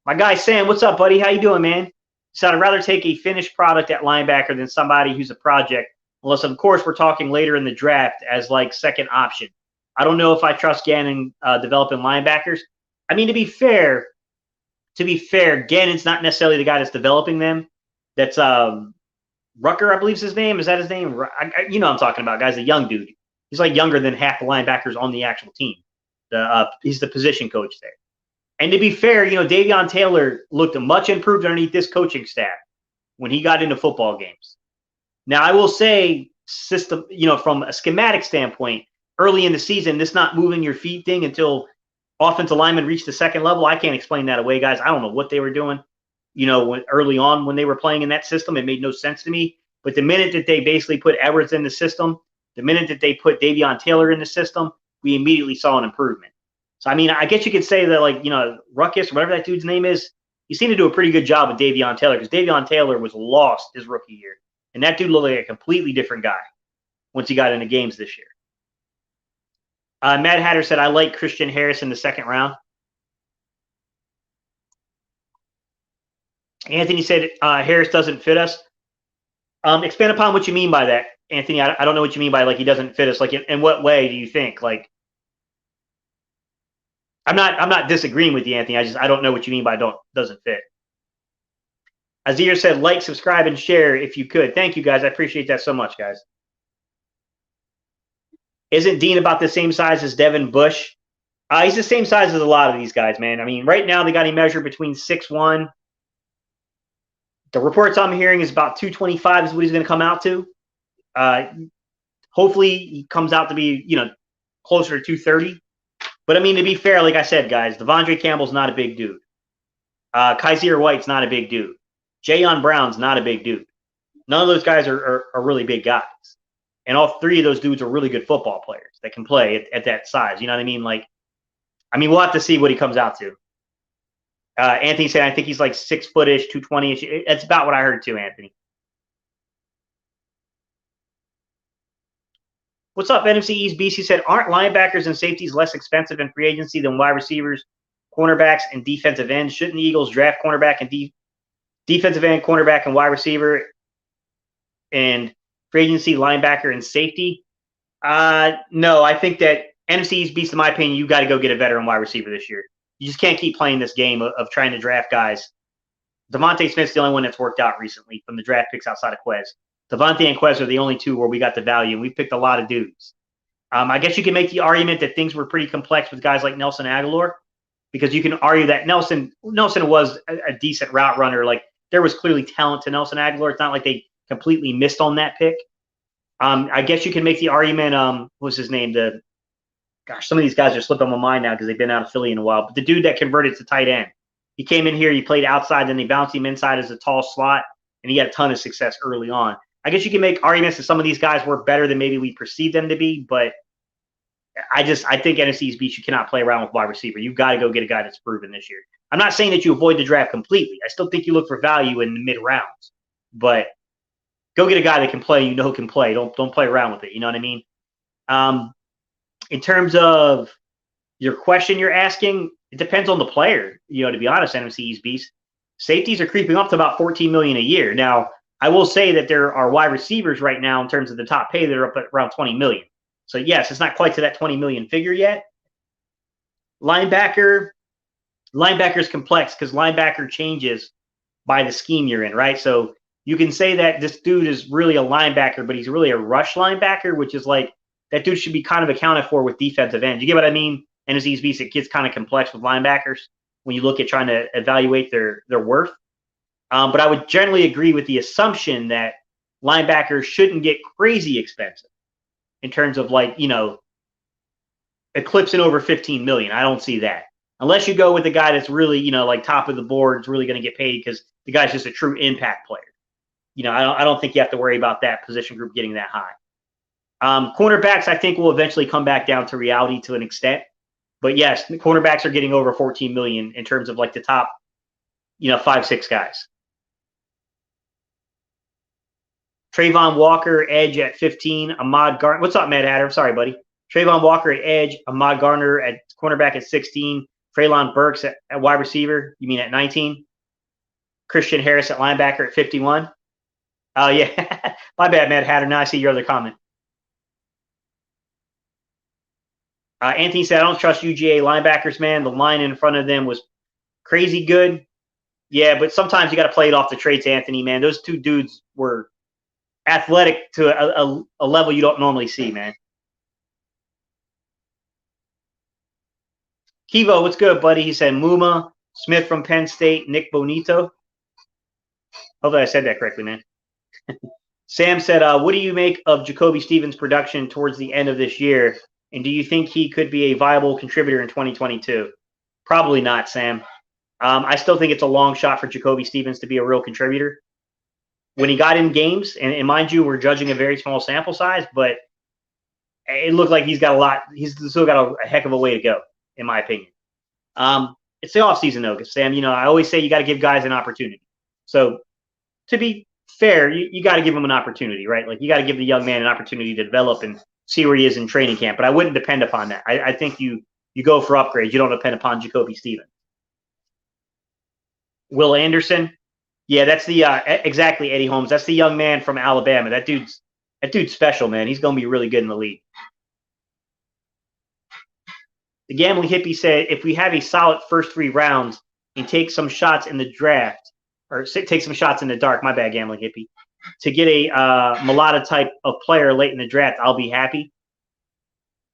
My guy, Sam, what's up, buddy? How you doing, man? So I'd rather take a finished product at linebacker than somebody who's a project unless, of course, we're talking later in the draft as like second option. I don't know if I trust Gannon developing linebackers. I mean, to be fair, Gannon's not necessarily the guy that's developing them. That's Rucker, I believe is his name. Is that his name? You know what I'm talking about, guys. A young dude. He's like younger than half the linebackers on the actual team. He's the position coach there. And to be fair, you know, Davion Taylor looked much improved underneath this coaching staff when he got into football games. Now, I will say, system, you know, from a schematic standpoint, early in the season, this not moving your feet thing until offensive linemen reach the second level, I can't explain that away, guys. I don't know what they were doing. You know, early on when they were playing in that system, it made no sense to me. But the minute that they basically put Edwards in the system, the minute that they put Davion Taylor in the system, we immediately saw an improvement. So, I mean, I guess you could say that, like, you know, Ruckus, or whatever that dude's name is, he seemed to do a pretty good job with Davion Taylor because Davion Taylor was lost his rookie year. And that dude looked like a completely different guy once he got into games this year. Mad Hatter said, I like Christian Harris in the second round. Anthony said, Harris doesn't fit us. Expand upon what you mean by that, Anthony. I don't know what you mean by, like, he doesn't fit us. Like, in what way do you think? Like, I'm not disagreeing with you, Anthony. I don't know what you mean by doesn't fit. Azir said, like, subscribe, and share if you could. Thank you, guys. I appreciate that so much, guys. Isn't Dean about the same size as Devin Bush? He's the same size as a lot of these guys, man. I mean, right now they got him measured between 6'1". The reports I'm hearing is about 225 is what he's going to come out to. Hopefully he comes out to be, you know, closer to 230. But, I mean, to be fair, like I said, guys, Devondre Campbell's not a big dude. Kaizer White's not a big dude. Jayon Brown's not a big dude. None of those guys are really big guys. And all three of those dudes are really good football players that can play at that size. You know what I mean? Like, I mean, we'll have to see what he comes out to. Anthony said, I think he's like 6 foot-ish, 220-ish. That's about what I heard too, Anthony. What's up, NFC East Beast? He said, aren't linebackers and safeties less expensive in free agency than wide receivers, cornerbacks, and defensive ends? Shouldn't the Eagles draft cornerback and defensive end, cornerback, and wide receiver, and free agency, linebacker, and safety? No, I think that NFC East Beast, in my opinion, you got to go get a veteran wide receiver this year. You just can't keep playing this game of trying to draft guys. Devontae Smith's the only one that's worked out recently from the draft picks outside of Quez. Devontae and Quez are the only two where we got the value, and we picked a lot of dudes. I guess you can make the argument that things were pretty complex with guys like Nelson Aguilar, because you can argue that Nelson was a decent route runner. Like, there was clearly talent to Nelson Aguilar. It's not like they completely missed on that pick. I guess you can make the argument, what was his name? Some of these guys are slipping my mind now because they've been out of Philly in a while. But the dude that converted to tight end, he came in here, he played outside, then they bounced him inside as a tall slot, and he had a ton of success early on. I guess you can make arguments that some of these guys were better than maybe we perceived them to be, but I think NFC's Beast, you cannot play around with wide receiver. You've got to go get a guy that's proven this year. I'm not saying that you avoid the draft completely. I still think you look for value in the mid rounds, but go get a guy that can play, who can play. Don't play around with it. You know what I mean? In terms of your question you're asking, it depends on the player. To be honest, NFC East Beast, safeties are creeping up to about $14 million a year. Now, I will say that there are wide receivers right now in terms of the top pay that are up at around $20 million. So yes, it's not quite to that 20 million figure yet. Linebacker's complex because linebacker changes by the scheme you're in, right? So you can say that this dude is really a linebacker, but he's really a rush linebacker, which is like that dude should be kind of accounted for with defensive end. You get what I mean? NFC Beast, it gets kind of complex with linebackers when you look at trying to evaluate their worth. But I would generally agree with the assumption that linebackers shouldn't get crazy expensive in terms of eclipsing over 15 million. I don't see that. Unless you go with the guy that's really, like top of the board, is really going to get paid because the guy's just a true impact player. I don't think you have to worry about that position group getting that high. Cornerbacks, I think, will eventually come back down to reality to an extent. But yes, the cornerbacks are getting over 14 million in terms of the top, 5-6 guys. Trayvon Walker, edge at 15. Ahmad Gardner. What's up, Mad Hatter? Sorry, buddy. Trayvon Walker at edge. Ahmad Gardner at cornerback at 16. Traylon Burks at wide receiver. You mean at 19? Christian Harris at linebacker at 51. Oh, yeah. My bad, Mad Hatter. Now I see your other comment. Anthony said, I don't trust UGA linebackers, man. The line in front of them was crazy good. Yeah, but sometimes you got to play it off the traits, Anthony, man. Those two dudes were athletic to a level you don't normally see, man. Kivo, what's good, buddy? He said Mumma, Smith from Penn State, Nick Bonito. Hopefully I said that correctly, man. Sam said, what do you make of Jacoby Stevens' production towards the end of this year? And do you think he could be a viable contributor in 2022? Probably not, Sam. I still think it's a long shot for Jacoby Stevens to be a real contributor. When he got in games, and mind you, we're judging a very small sample size, but it looked like he's got a lot. He's still got a heck of a way to go, in my opinion. It's the offseason, though, Sam. You know, I always say you got to give guys an opportunity. So to be fair, you got to give him an opportunity, right? Like you got to give the young man an opportunity to develop and see where he is in training camp. But I wouldn't depend upon that. I think you go for upgrades. You don't depend upon Jacoby Stevens. Will Anderson, yeah, that's the exactly Eddie Holmes. That's the young man from Alabama. That dude's special, man. He's going to be really good in the league. The gambling hippie said, if we have a solid first 3 rounds and take some shots in the draft, or take some shots in the dark, my bad, gambling hippie, to get a Mulata type of player late in the draft, I'll be happy.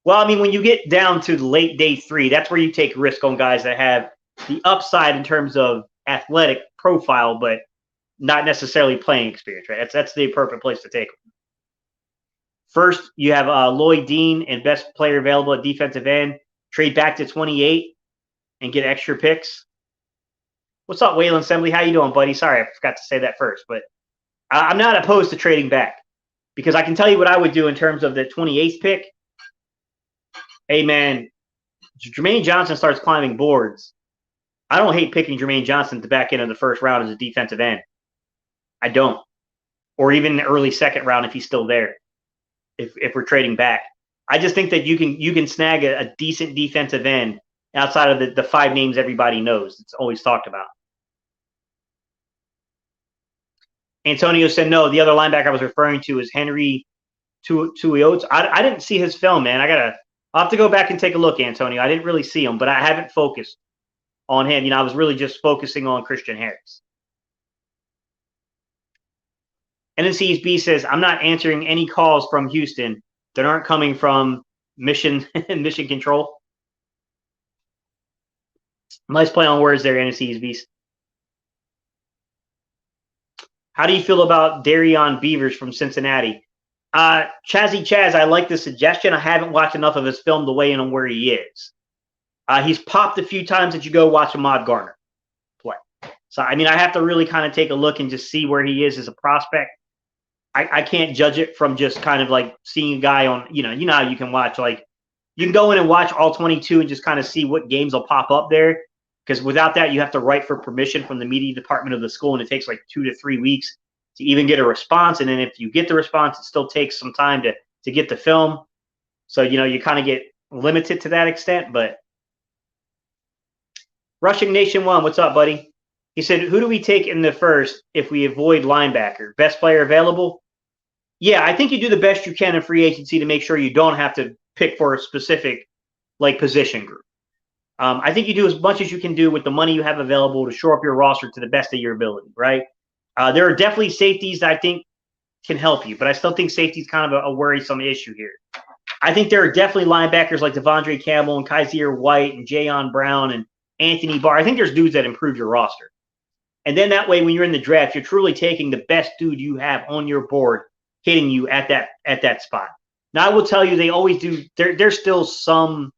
Well, I mean, when you get down to late day 3, that's where you take risk on guys that have the upside in terms of athletic profile, but not necessarily playing experience, right? That's the appropriate place to take them. First, you have Lloyd Dean and best player available at defensive end. Trade back to 28 and get extra picks. What's up, Waylon Assembly? How you doing, buddy? Sorry, I forgot to say that first, but I'm not opposed to trading back because I can tell you what I would do in terms of the 28th pick. Hey, man, Jermaine Johnson starts climbing boards. I don't hate picking Jermaine Johnson at the back end of the first round as a defensive end. I don't. Or even the early second round if he's still there, if we're trading back. I just think that you can snag a decent defensive end outside of the 5 names everybody knows. It's always talked about. Antonio said, no, the other linebacker I was referring to is Henry Tuiots. I didn't see his film, man. I'll have to go back and take a look, Antonio. I didn't really see him, but I haven't focused on him. You know, I was really just focusing on Christian Harris. NCSB says, I'm not answering any calls from Houston that aren't coming from mission control. Nice play on words there, NCSB. How do you feel about Darion Beavers from Cincinnati? Chazzy Chaz, I like the suggestion. I haven't watched enough of his film to weigh in on where he is. He's popped a few times that you go watch Ahmad Garner play. So, I mean, I have to really kind of take a look and just see where he is as a prospect. I can't judge it from just kind of like seeing a guy on, you know how you can watch, like, you can go in and watch all 22 and just kind of see what games will pop up there. Because without that, you have to write for permission from the media department of the school, and it takes like 2 to 3 weeks to even get a response. And then if you get the response, it still takes some time to get the film. So, you know, you kind of get limited to that extent. But Rushing Nation 1, what's up, buddy? He said, who do we take in the first if we avoid linebacker? Best player available? Yeah, I think you do the best you can in free agency to make sure you don't have to pick for a specific like position group. I think you do as much as you can do with the money you have available to shore up your roster to the best of your ability, right? There are definitely safeties that I think can help you, but I still think safety is kind of a worrisome issue here. I think there are definitely linebackers like Devondre Campbell and Kaizer White and Jayon Brown and Anthony Barr. I think there's dudes that improve your roster. And then that way, when you're in the draft, you're truly taking the best dude you have on your board, hitting you at that spot. Now, I will tell you, they always do. There's still some,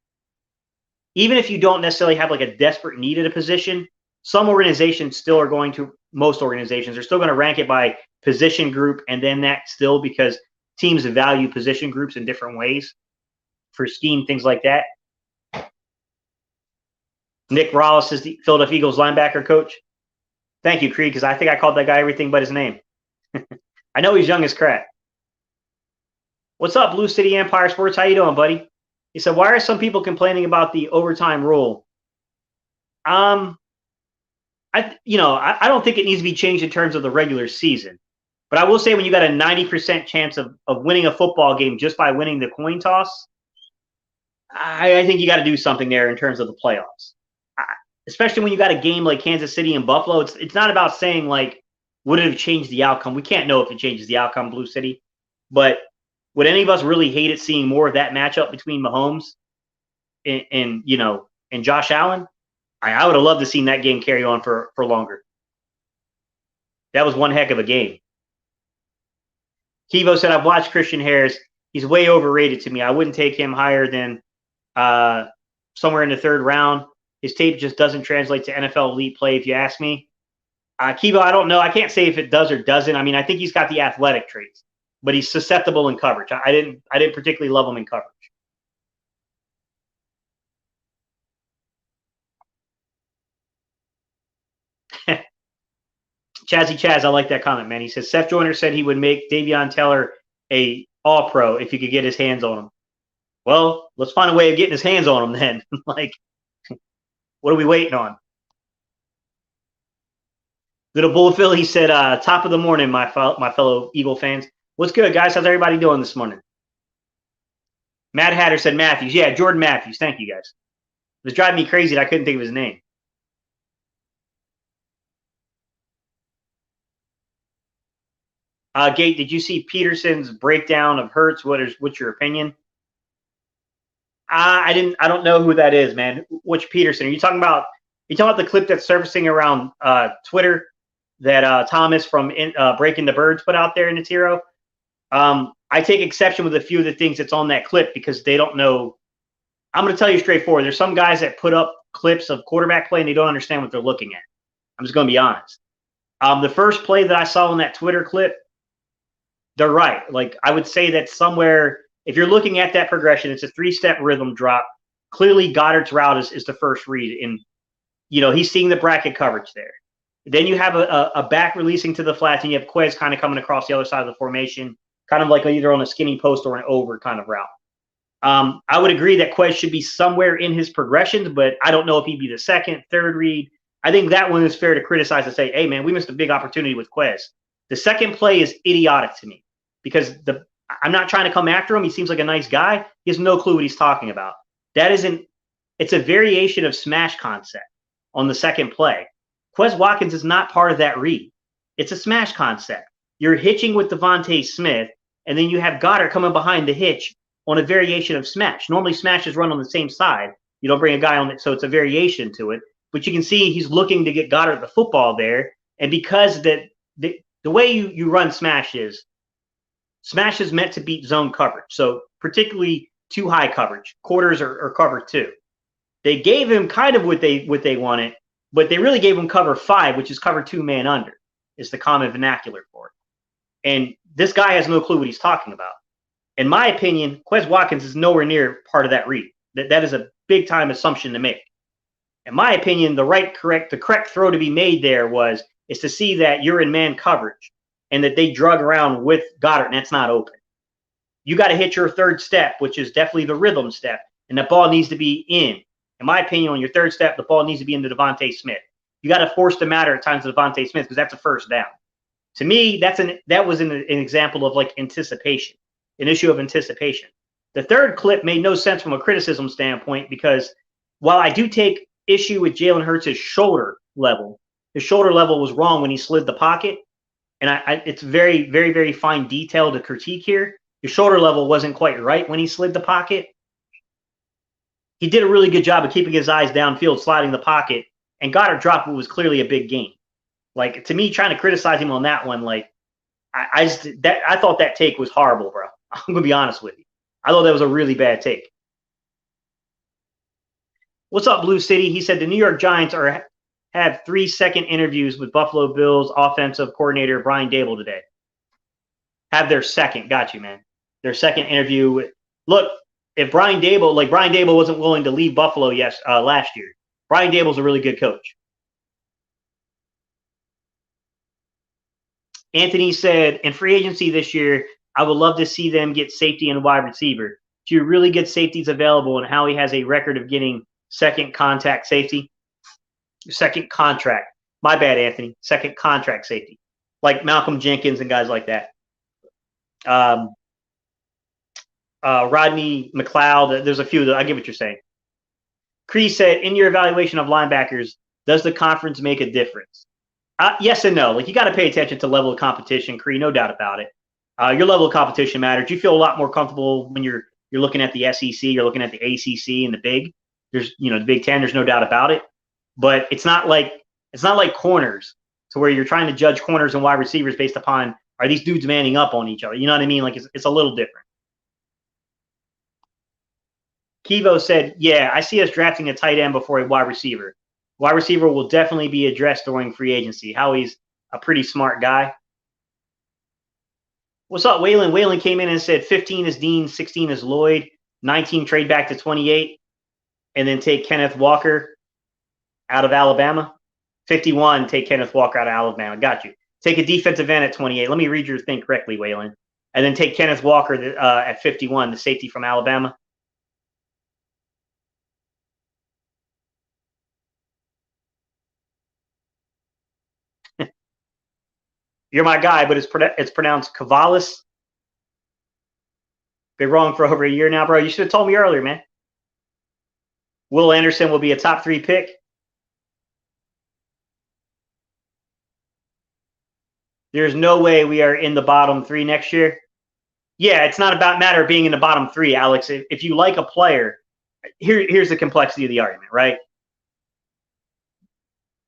even if you don't necessarily have like a desperate need at a position, some organizations still are going to, most organizations are still going to rank it by position group, and then that still, because teams value position groups in different ways for scheme, things like that. Nick Rollis is the Philadelphia Eagles linebacker coach. Thank you, Creed, because I think I called that guy everything but his name. I know he's young as crap. What's up, Blue City Empire Sports? How you doing, buddy? He said, why are some people complaining about the overtime rule? I don't think it needs to be changed in terms of the regular season. But I will say when you got a 90% chance of winning a football game just by winning the coin toss, I think you got to do something there in terms of the playoffs. Especially when you got a game like Kansas City and Buffalo, it's not about saying like, would it have changed the outcome? We can't know if it changes the outcome, Blue City. But would any of us really hate it seeing more of that matchup between Mahomes and Josh Allen? I would have loved to seen that game carry on for longer. That was one heck of a game. Kivo said, I've watched Christian Harris. He's way overrated to me. I wouldn't take him higher than somewhere in the third round. His tape just doesn't translate to NFL elite play, if you ask me. Kivo, I don't know. I can't say if it does or doesn't. I mean, I think he's got the athletic traits, but he's susceptible in coverage. I didn't particularly love him in coverage. Chazzy Chaz, I like that comment, man. He says, Seth Joyner said he would make Davion Taylor a all-pro if he could get his hands on him. Well, let's find a way of getting his hands on him then. Like, what are we waiting on? Little Bull Phil, he said, top of the morning, my fellow Eagle fans. What's good, guys? How's everybody doing this morning? Matt Hatter said Matthews. Yeah, Jordan Matthews. Thank you, guys. It was driving me crazy that I couldn't think of his name. Gate, did you see Peterson's breakdown of Hurts? What's your opinion? I don't know who that is, man. Which Peterson? Are you talking about the clip that's surfacing around Twitter that Thomas from Breaking the Birds put out there in the Tiro? I take exception with a few of the things that's on that clip because they don't know. I'm going to tell you straightforward. There's some guys that put up clips of quarterback play and they don't understand what they're looking at. I'm just going to be honest. The first play that I saw in that Twitter clip, they're right. Like, I would say that somewhere, if you're looking at that progression, it's a 3-step rhythm drop. Clearly, Goddard's route is the first read. And, he's seeing the bracket coverage there. Then you have a back releasing to the flats, and you have Quez kind of coming across the other side of the formation, kind of like either on a skinny post or an over kind of route. I would agree that Quez should be somewhere in his progressions, but I don't know if he'd be the second, third read. I think that one is fair to criticize and say, hey, man, we missed a big opportunity with Quez. The second play is idiotic to me because I'm not trying to come after him. He seems like a nice guy. He has no clue what he's talking about. It's a variation of smash concept on the second play. Quez Watkins is not part of that read. It's a smash concept. You're hitching with Devontae Smith, and then you have Goddard coming behind the hitch on a variation of smash. Normally, smash is run on the same side. You don't bring a guy on it, so it's a variation to it. But you can see he's looking to get Goddard the football there, and because the way you run smash is meant to beat zone coverage, so particularly too high coverage, quarters or cover 2. They gave him kind of what they wanted, but they really gave him cover 5, which is cover 2 man under, is the common vernacular for it. And this guy has no clue what he's talking about. In my opinion, Quez Watkins is nowhere near part of that read. That is a big time assumption to make. In my opinion, the correct throw to be made there is to see that you're in man coverage and that they drug around with Goddard and that's not open. You got to hit your third step, which is definitely the rhythm step, and the ball needs to be in. In my opinion, on your third step, the ball needs to be into Devontae Smith. You got to force the matter at times to Devontae Smith because that's a first down. To me, that was an example of like anticipation, an issue of anticipation. The third clip made no sense from a criticism standpoint because while I do take issue with Jalen Hurts' shoulder level, his shoulder level was wrong when he slid the pocket. And it's very, very, very fine detail to critique here. His shoulder level wasn't quite right when he slid the pocket. He did a really good job of keeping his eyes downfield, sliding the pocket, and Goddard dropped what was clearly a big gain. Like, to me, trying to criticize him on that one, like, I thought that take was horrible, bro. I'm going to be honest with you. I thought that was a really bad take. What's up, Blue City? He said the New York Giants have 3 second interviews with Buffalo Bills offensive coordinator Brian Daboll today. Have their second. Got you, man. Their second interview. Look, if Brian Daboll wasn't willing to leave Buffalo last year. Brian Daboll's a really good coach. Anthony said, in free agency this year, I would love to see them get safety and wide receiver. 2 really good safeties available, and Howie has a record of getting second contract safety. My bad, Anthony. Second contract safety. like Malcolm Jenkins and guys like that. Rodney McLeod. There's a few. I get what you're saying. Cree said, in your evaluation of linebackers, does the conference make a difference? Yes and no. Like, you got to pay attention to level of competition, Cree, no doubt about it. Your level of competition matters. You feel a lot more comfortable when you're looking at the SEC, you're looking at the ACC and the Big. There's, the Big Ten. There's no doubt about it. But it's not like corners, to where you're trying to judge corners and wide receivers based upon, are these dudes manning up on each other? You know what I mean? Like, it's a little different. Kivo said, yeah, I see us drafting a tight end before a wide receiver. Wide receiver will definitely be addressed during free agency. Howie's a pretty smart guy. What's up, Waylon? Waylon came in and said 15 is Dean, 16 is Lloyd, 19 trade back to 28, and then take Kenneth Walker out of Alabama. 51, take Kenneth Walker out of Alabama. Got you. Take a defensive end at 28. Let me read your thing correctly, Waylon. And then take Kenneth Walker at 51, the safety from Alabama. You're my guy, but it's pronounced Cavalis. Been wrong for over a year now, bro. You should have told me earlier, man. Will Anderson will be a top 3 pick. There's no way we are in the bottom 3 next year. Yeah, it's not about matter of being in the bottom 3, Alex. If you like a player, here's the complexity of the argument, right?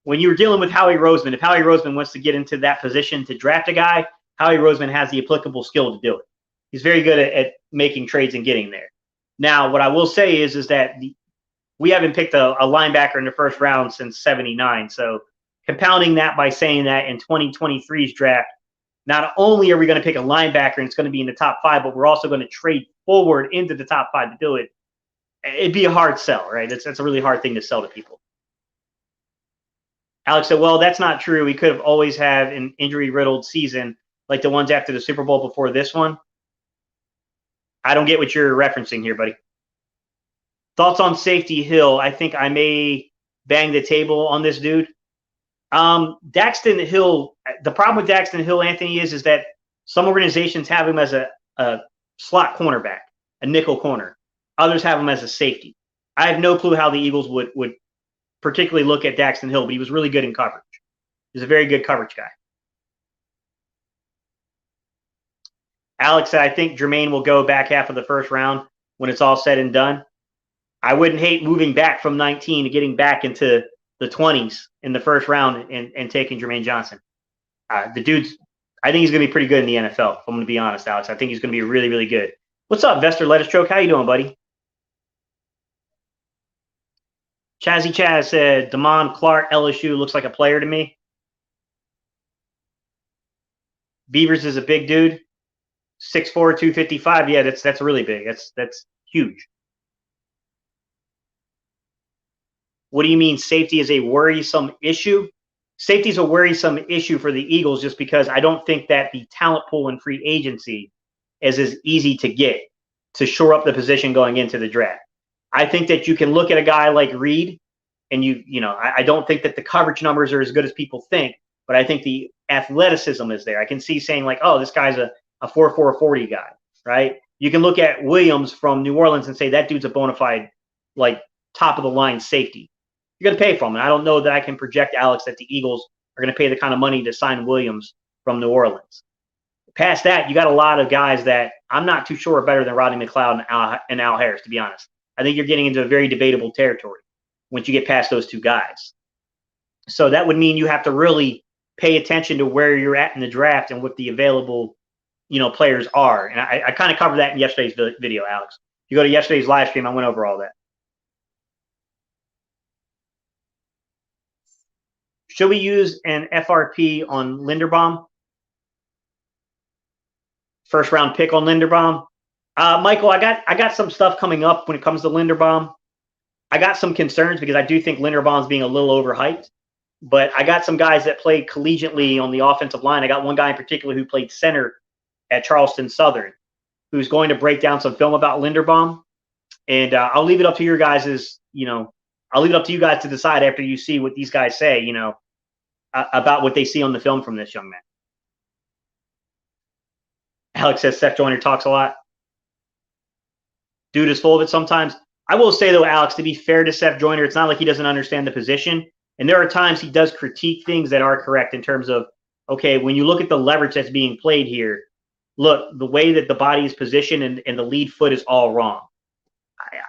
When you're dealing with Howie Roseman, if Howie Roseman wants to get into that position to draft a guy, Howie Roseman has the applicable skill to do it. He's very good at making trades and getting there. Now, what I will say is that we haven't picked a linebacker in the first round since 79. So compounding that by saying that in 2023's draft, not only are we going to pick a linebacker and it's going to be in the top 5, but we're also going to trade forward into the top 5 to do it. It'd be a hard sell, right? That's a really hard thing to sell to people. Alex said, well, that's not true. We could have always had an injury-riddled season like the ones after the Super Bowl before this one. I don't get what you're referencing here, buddy. Thoughts on safety Hill? I think I may bang the table on this dude. Daxton Hill, the problem with Daxton Hill, Anthony, is that some organizations have him as a slot cornerback, a nickel corner. Others have him as a safety. I have no clue how the Eagles would particularly look at Daxton Hill, but he was really good in coverage. He's a very good coverage guy. Alex said, I think Jermaine will go back half of the first round when it's all said and done. I wouldn't hate moving back from 19 to getting back into the 20s in the first round and taking Jermaine Johnson. The dude's, I think he's going to be pretty good in the NFL, if I'm going to be honest, Alex. I think he's going to be really, really good. What's up, Vester Lettuce Choke? How you doing, buddy? Chazzy Chaz said, Damon Clark, LSU, looks like a player to me. Beavers is a big dude. 6'4", 255. Yeah, that's really big. That's huge. What do you mean safety is a worrisome issue? Safety is a worrisome issue for the Eagles just because I don't think that the talent pool in free agency is as easy to get to shore up the position going into the draft. I think that you can look at a guy like Reed, and I don't think that the coverage numbers are as good as people think, but I think the athleticism is there. I can see saying like, oh, this guy's a 4.4 40 guy, right? You can look at Williams from New Orleans and say that dude's a bona fide, like, top of the line safety. You're going to pay for him. And I don't know that I can project, Alex, that the Eagles are going to pay the kind of money to sign Williams from New Orleans. Past that, you got a lot of guys that I'm not too sure are better than Rodney McLeod and Al Harris, to be honest. I think you're getting into a very debatable territory once you get past those two guys. So that would mean you have to really pay attention to where you're at in the draft and what the available, players are. And I kind of covered that in yesterday's video, Alex. If you go to yesterday's live stream, I went over all that. Should we use an FRP on Linderbaum? First round pick on Linderbaum? Michael, I got some stuff coming up when it comes to Linderbaum. I got some concerns because I do think Linderbaum's being a little overhyped. But I got some guys that played collegiately on the offensive line. I got one guy in particular who played center at Charleston Southern, who's going to break down some film about Linderbaum. And I'll leave it up to your guys' I'll leave it up to you guys to decide after you see what these guys say, about what they see on the film from this young man. Alex says Seth Joyner talks a lot. Dude is full of it sometimes. I will say, though, Alex, to be fair to Seth Joyner, it's not like he doesn't understand the position. And there are times he does critique things that are correct in terms of, okay, when you look at the leverage that's being played here, look, the way that the body is positioned and the lead foot is all wrong.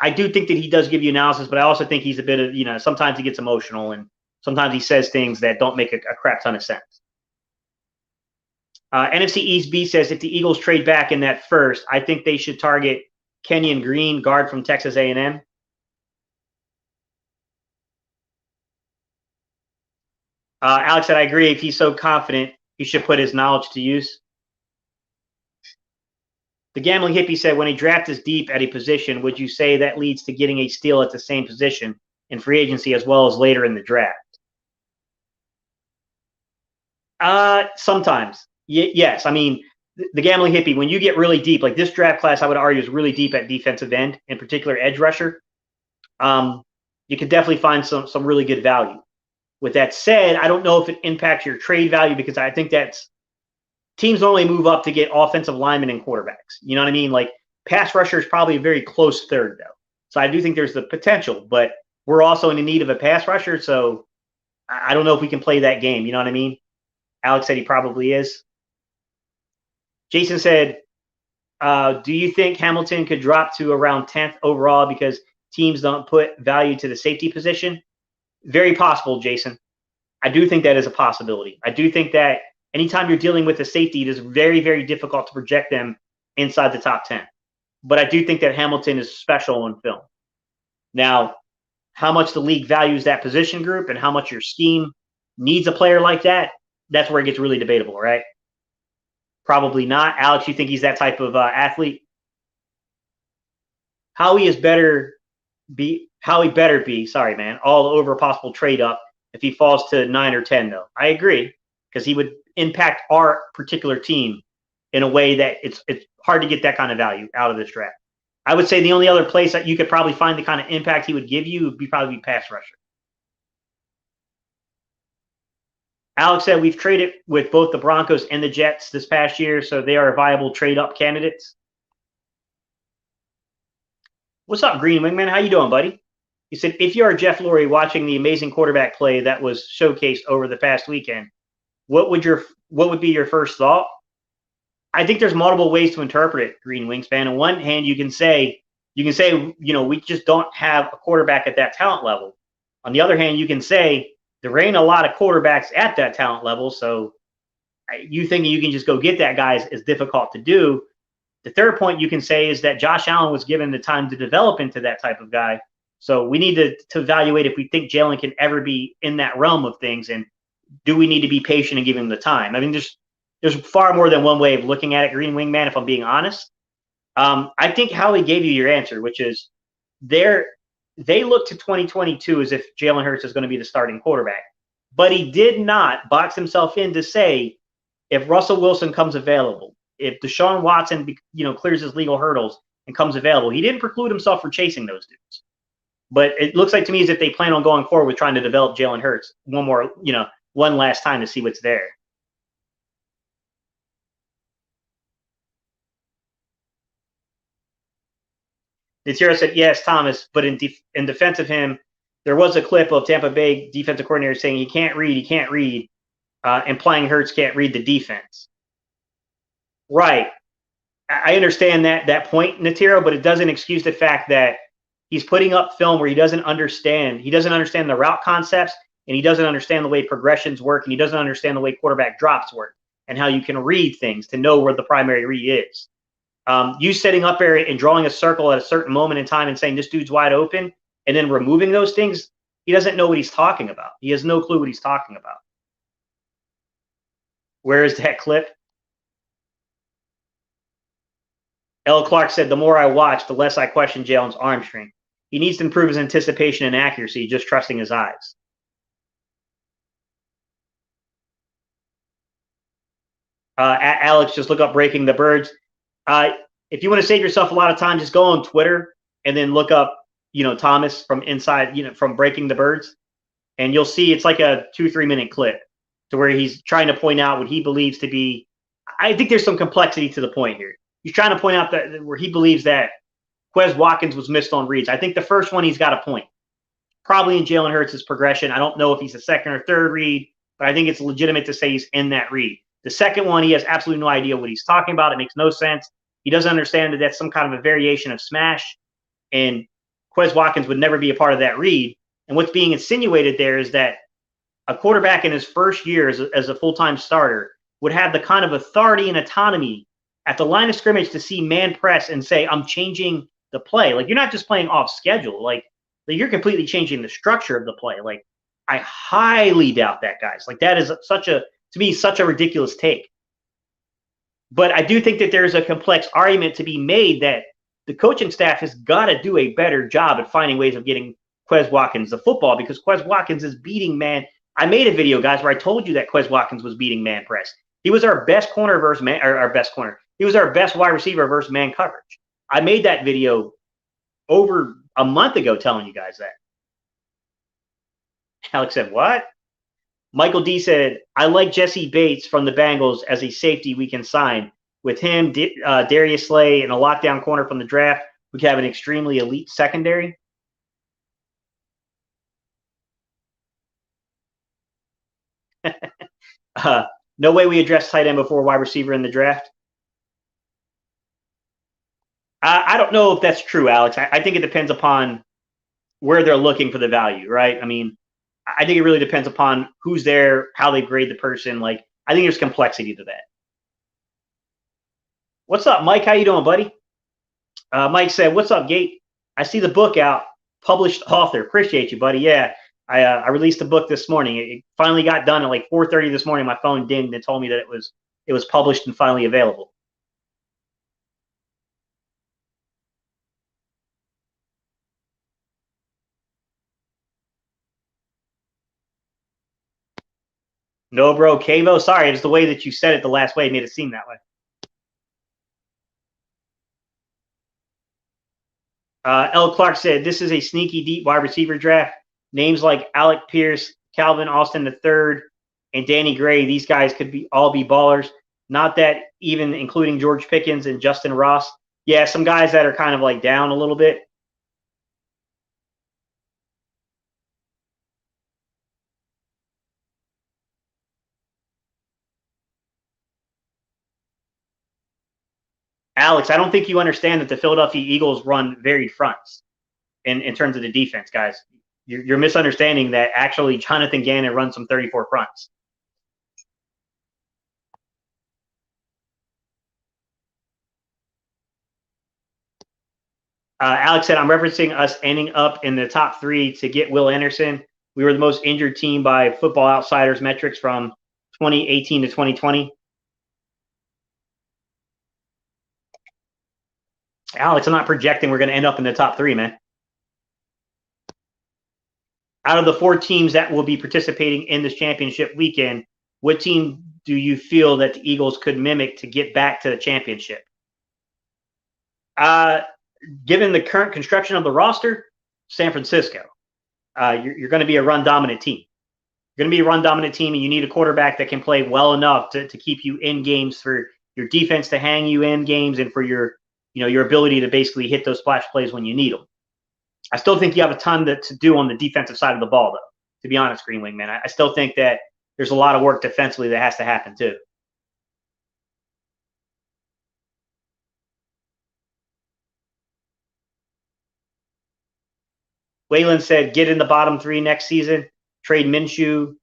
I do think that he does give you analysis, but I also think he's a bit of, sometimes he gets emotional and sometimes he says things that don't make a crap ton of sense. NFC East B says, if the Eagles trade back in that first, I think they should target Kenyon Green, guard from Texas A&M. Alex said, I agree. If he's so confident, he should put his knowledge to use. The Gambling Hippie said, when a draft is deep at a position, would you say that leads to getting a steal at the same position in free agency as well as later in the draft? Sometimes. Yes. I mean, the Gambling Hippie, when you get really deep, like this draft class, I would argue is really deep at defensive end, in particular edge rusher. You could definitely find some really good value. With that said, I don't know if it impacts your trade value because I think that's teams only move up to get offensive linemen and quarterbacks. You know what I mean? Like pass rusher is probably a very close third, though. So I do think there's the potential, but we're also in the need of a pass rusher. So I don't know if we can play that game. You know what I mean? Alex said he probably is. Jason said, do you think Hamilton could drop to around 10th overall because teams don't put value to the safety position? Very possible, Jason. I do think that is a possibility. I do think that anytime you're dealing with a safety, it is very, very difficult to project them inside the top 10. But I do think that Hamilton is special on film. Now, how much the league values that position group and how much your scheme needs a player like that, that's where it gets really debatable, right? Probably not. Alex, you think he's that type of athlete? Howie better be, sorry, man, all over a possible trade up if he falls to 9 or 10, though. I agree, because he would impact our particular team in a way that it's hard to get that kind of value out of this draft. I would say the only other place that you could probably find the kind of impact he would give you would probably be pass rusher. Alex said we've traded with both the Broncos and the Jets this past year, so they are viable trade-up candidates. What's up, Green Wingman? How you doing, buddy? He said, if you are Jeff Lurie watching the amazing quarterback play that was showcased over the past weekend, what would be your first thought? I think there's multiple ways to interpret it, Green Wingspan. On one hand, you can say, we just don't have a quarterback at that talent level. On the other hand, you can say there ain't a lot of quarterbacks at that talent level, so you thinking you can just go get that guy is difficult to do. The third point you can say is that Josh Allen was given the time to develop into that type of guy. So we need to evaluate if we think Jalen can ever be in that realm of things, and do we need to be patient and give him the time? I mean, there's far more than one way of looking at it, Green Wingman, if I'm being honest. I think Howie gave you your answer, which is they look to 2022 as if Jalen Hurts is going to be the starting quarterback. But he did not box himself in to say if Russell Wilson comes available, if Deshaun Watson, clears his legal hurdles and comes available, he didn't preclude himself from chasing those dudes. But it looks like to me as if they plan on going forward with trying to develop Jalen Hurts one last time to see what's there. Natira said, yes, Thomas, but in defense of him, there was a clip of Tampa Bay defensive coordinator saying he can't read, implying Hurts can't read the defense. Right. I understand that point, Natira, but it doesn't excuse the fact that he's putting up film where he doesn't understand the route concepts, and he doesn't understand the way progressions work, and he doesn't understand the way quarterback drops work and how you can read things to know where the primary read is. You setting up there and drawing a circle at a certain moment in time and saying this dude's wide open and then removing those things, he doesn't know what he's talking about. He has no clue what he's talking about. Where is that clip? L. Clark said, the more I watch, the less I question Jalen's arm strength. He needs to improve his anticipation and accuracy, just trusting his eyes. Alex, just look up Breaking the Birds. If you want to save yourself a lot of time, just go on Twitter and then look up, Thomas from inside, from Breaking the Birds. And you'll see it's like a 2-3 minute clip to where he's trying to point out what he believes to be, I think there's some complexity to the point here. He's trying to point out that where he believes that Quez Watkins was missed on reads. I think the first one he's got a point. Probably in Jalen Hurts' progression. I don't know if he's a second or third read, but I think it's legitimate to say he's in that read. The second one, he has absolutely no idea what he's talking about. It makes no sense. He doesn't understand that that's some kind of a variation of smash, and Quez Watkins would never be a part of that read. And what's being insinuated there is that a quarterback in his first year as a full-time starter would have the kind of authority and autonomy at the line of scrimmage to see man press and say, I'm changing the play. Like, you're not just playing off schedule. Like, you're completely changing the structure of the play. Like, I highly doubt that, guys. Like, that is to me, such a ridiculous take. But I do think that there's a complex argument to be made that the coaching staff has got to do a better job at finding ways of getting Quez Watkins the football, because Quez Watkins is beating man. I made a video, guys, where I told you that Quez Watkins was beating man press. He was our best corner versus man, or our best corner. He was our best wide receiver versus man coverage. I made that video over a month ago telling you guys that. Alex said, what? Michael D said, I like Jesse Bates from the Bengals as a safety we can sign. With him, Darius Slay, and a lockdown corner from the draft, we could have an extremely elite secondary. No way we address tight end before wide receiver in the draft. I don't know if that's true, Alex. I think it depends upon where they're looking for the value, right? I mean, I think it really depends upon who's there, how they grade the person. Like, I think there's complexity to that. What's up, Mike? How you doing, buddy? Mike said, what's up, Gate? I see the book out, published author. Appreciate you, buddy. Yeah, I released the book this morning. It finally got done at like 4:30 this morning. My phone dinged and told me that it was published and finally available. No, bro, Cavo. Sorry, it's the way that you said it the last way. It made it seem that way. L. Clark said, this is a sneaky deep wide receiver draft. Names like Alec Pierce, Calvin Austin III, and Danny Gray, these guys could all be ballers. Not that even including George Pickens and Justin Ross. Yeah, some guys that are kind of like down a little bit. Alex, I don't think you understand that the Philadelphia Eagles run varied fronts in terms of the defense, guys. You're misunderstanding that actually Jonathan Gannon runs some 34 fronts. Alex said, I'm referencing us ending up in the top 3 to get Will Anderson. We were the most injured team by Football Outsiders metrics from 2018 to 2020. Alex, I'm not projecting we're going to end up in the top 3, man. Out of the 4 teams that will be participating in this championship weekend, what team do you feel that the Eagles could mimic to get back to the championship? Given the current construction of the roster, San Francisco. You're going to be a run-dominant team. You're going to be a run-dominant team, and you need a quarterback that can play well enough to keep you in games, for your defense to hang you in games, and for your ability to basically hit those splash plays when you need them. I still think you have a ton to do on the defensive side of the ball, though, to be honest, Green Wing, man. I still think that there's a lot of work defensively that has to happen, too. Waylon said, get in the bottom 3 next season. Trade Minshew,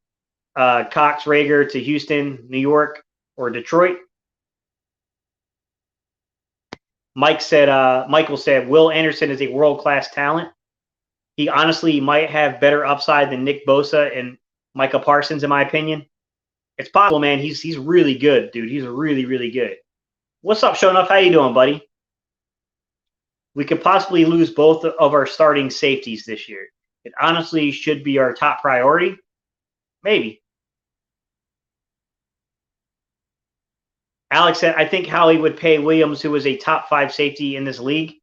Cox, Rager to Houston, New York, or Detroit. Michael said, Will Anderson is a world-class talent. He honestly might have better upside than Nick Bosa and Makai Parsons, in my opinion. It's possible, man. He's really good, dude. He's really, really good. What's up, Show Enough? How you doing, buddy? We could possibly lose both of our starting safeties this year. It honestly should be our top priority. Maybe. Alex said, I think Howie would pay Williams, who was a top 5 safety in this league.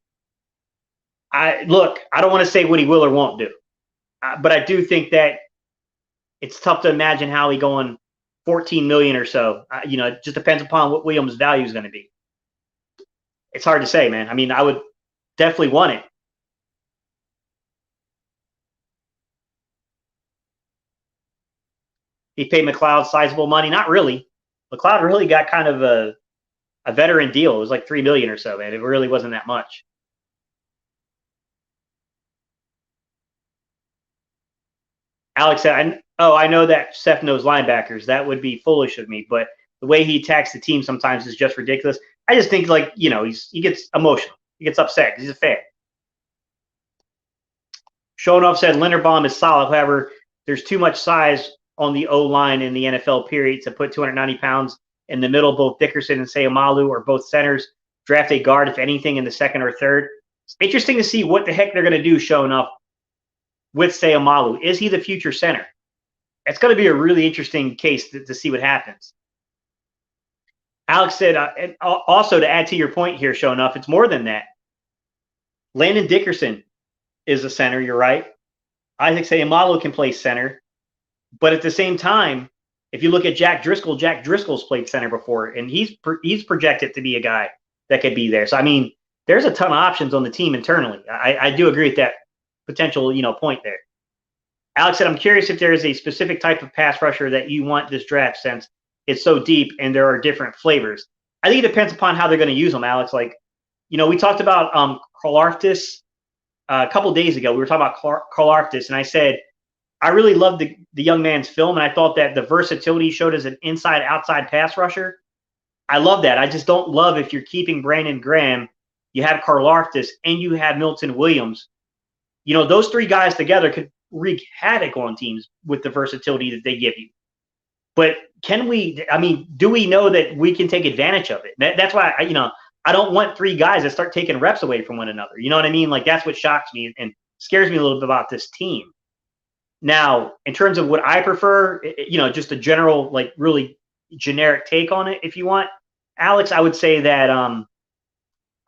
I don't want to say what he will or won't do. But I do think that it's tough to imagine Howie going $14 million or so. It just depends upon what Williams' value is going to be. It's hard to say, man. I mean, I would definitely want it. He paid McLeod sizable money. Not really. McLeod really got kind of a veteran deal. It was like $3 million or so, man. It really wasn't that much. Alex said, I know that Seth knows linebackers. That would be foolish of me, but the way he attacks the team sometimes is just ridiculous. I just think, he gets emotional. He gets upset. He's a fan. Shonoff said Linderbaum is solid. However, there's too much size on the O-line in the NFL period to put 290 pounds in the middle. Both Dickerson and Sayamalu are both centers. Draft a guard, if anything, in the second or third. It's interesting to see what the heck they're going to do, Shonoff, with Sayamalu. Is he the future center? It's going to be a really interesting case to see what happens. Alex said, and also to add to your point here, Shonoff, it's more than that. Landon Dickerson is a center, you're right. Isaac Sayamalu can play center. But at the same time, if you look at Jack Driscoll's played center before, and he's projected to be a guy that could be there. So, I mean, there's a ton of options on the team internally. I do agree with that potential, point there. Alex said, I'm curious if there is a specific type of pass rusher that you want this draft since it's so deep and there are different flavors. I think it depends upon how they're going to use them, Alex. We talked about Karlaftis a couple of days ago. We were talking about Karlaftis, and I said, I really loved the young man's film, and I thought that the versatility he showed as an inside-outside pass rusher. I love that. I just don't love if you're keeping Brandon Graham, you have Karlaftis, and you have Milton Williams. Those three guys together could wreak havoc on teams with the versatility that they give you. But do we know that we can take advantage of it? That's why, I don't want three guys that start taking reps away from one another. You know what I mean? That's what shocks me and scares me a little bit about this team. Now, in terms of what I prefer, just a general, really generic take on it, if you want, Alex, I would say that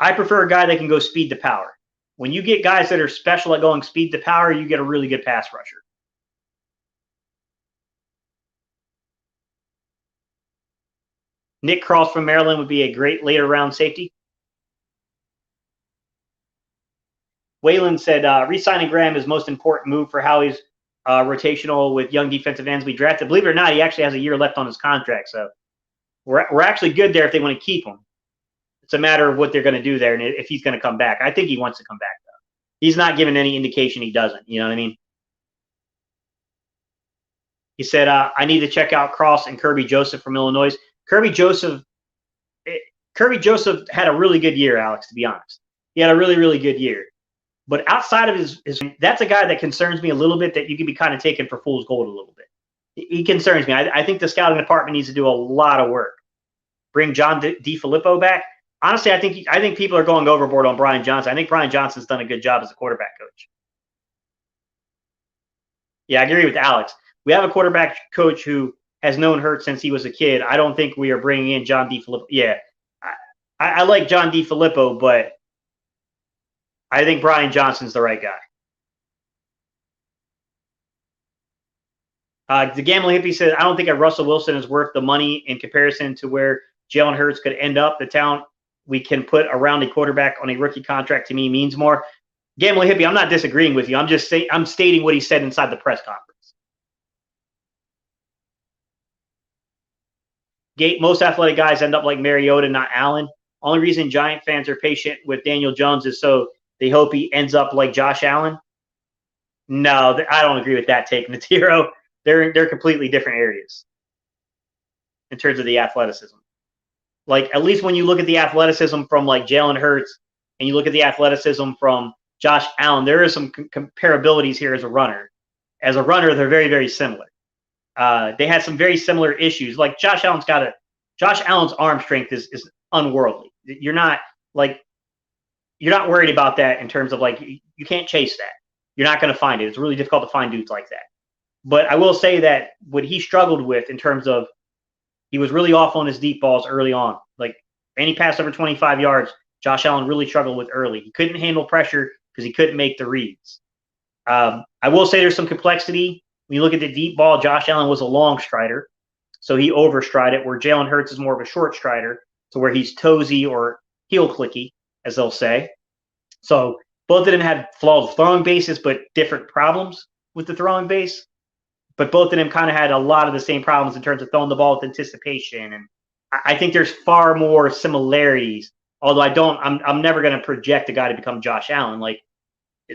I prefer a guy that can go speed to power. When you get guys that are special at going speed to power, you get a really good pass rusher. Nick Cross from Maryland would be a great later round safety. Waylon said, re-signing Graham is most important move for Howie's rotational with young defensive ends we drafted. Believe it or not, he actually has a year left on his contract, so we're actually good there if they want to keep him. It's a matter of what they're going to do there and if he's going to come back. I think he wants to come back, though. He's not giving any indication he doesn't. You know what I mean? He said, I need to check out Cross and Kirby Joseph from Illinois. Kirby Joseph had a really good year, Alex, to be honest. He had a really, really good year. But outside of his that's a guy that concerns me a little bit, that you can be kind of taken for fool's gold a little bit. He concerns me. I think the scouting department needs to do a lot of work. Bring John DeFilippo back. Honestly, I think people are going overboard on Brian Johnson. I think Brian Johnson's done a good job as a quarterback coach. Yeah, I agree with Alex. We have a quarterback coach who has known Hurts since he was a kid. I don't think we are bringing in John DeFilippo. Yeah, I like John DeFilippo, but I think Brian Johnson's the right guy. The Gambling Hippie says, I don't think a Russell Wilson is worth the money in comparison to where Jalen Hurts could end up. The talent we can put around a quarterback on a rookie contract to me means more. Gambling Hippie, I'm not disagreeing with you. I'm stating what he said inside the press conference. Most athletic guys end up like Mariota, not Allen. Only reason Giant fans are patient with Daniel Jones is so they hope he ends up like Josh Allen. No, I don't agree with that take, Natiro. They're completely different areas in terms of the athleticism. At least when you look at the athleticism from Jalen Hurts and you look at the athleticism from Josh Allen, there is some comparabilities here as a runner. As a runner, they're very, very similar. They had some very similar issues. Josh Allen's arm strength is unworldly. You're not worried about that in terms of you can't chase that. You're not going to find it. It's really difficult to find dudes like that. But I will say that what he struggled with in terms of he was really off on his deep balls early on. Any pass over 25 yards, Josh Allen really struggled with early. He couldn't handle pressure because he couldn't make the reads. I will say there's some complexity. When you look at the deep ball, Josh Allen was a long strider. so he overstrided, where Jalen Hurts is more of a short strider, to where he's toesy or heel clicky, as they'll say. So both of them had flawed throwing bases, but different problems with the throwing base. But both of them kind of had a lot of the same problems in terms of throwing the ball with anticipation. And I think there's far more similarities. Although I'm never going to project a guy to become Josh Allen. Like,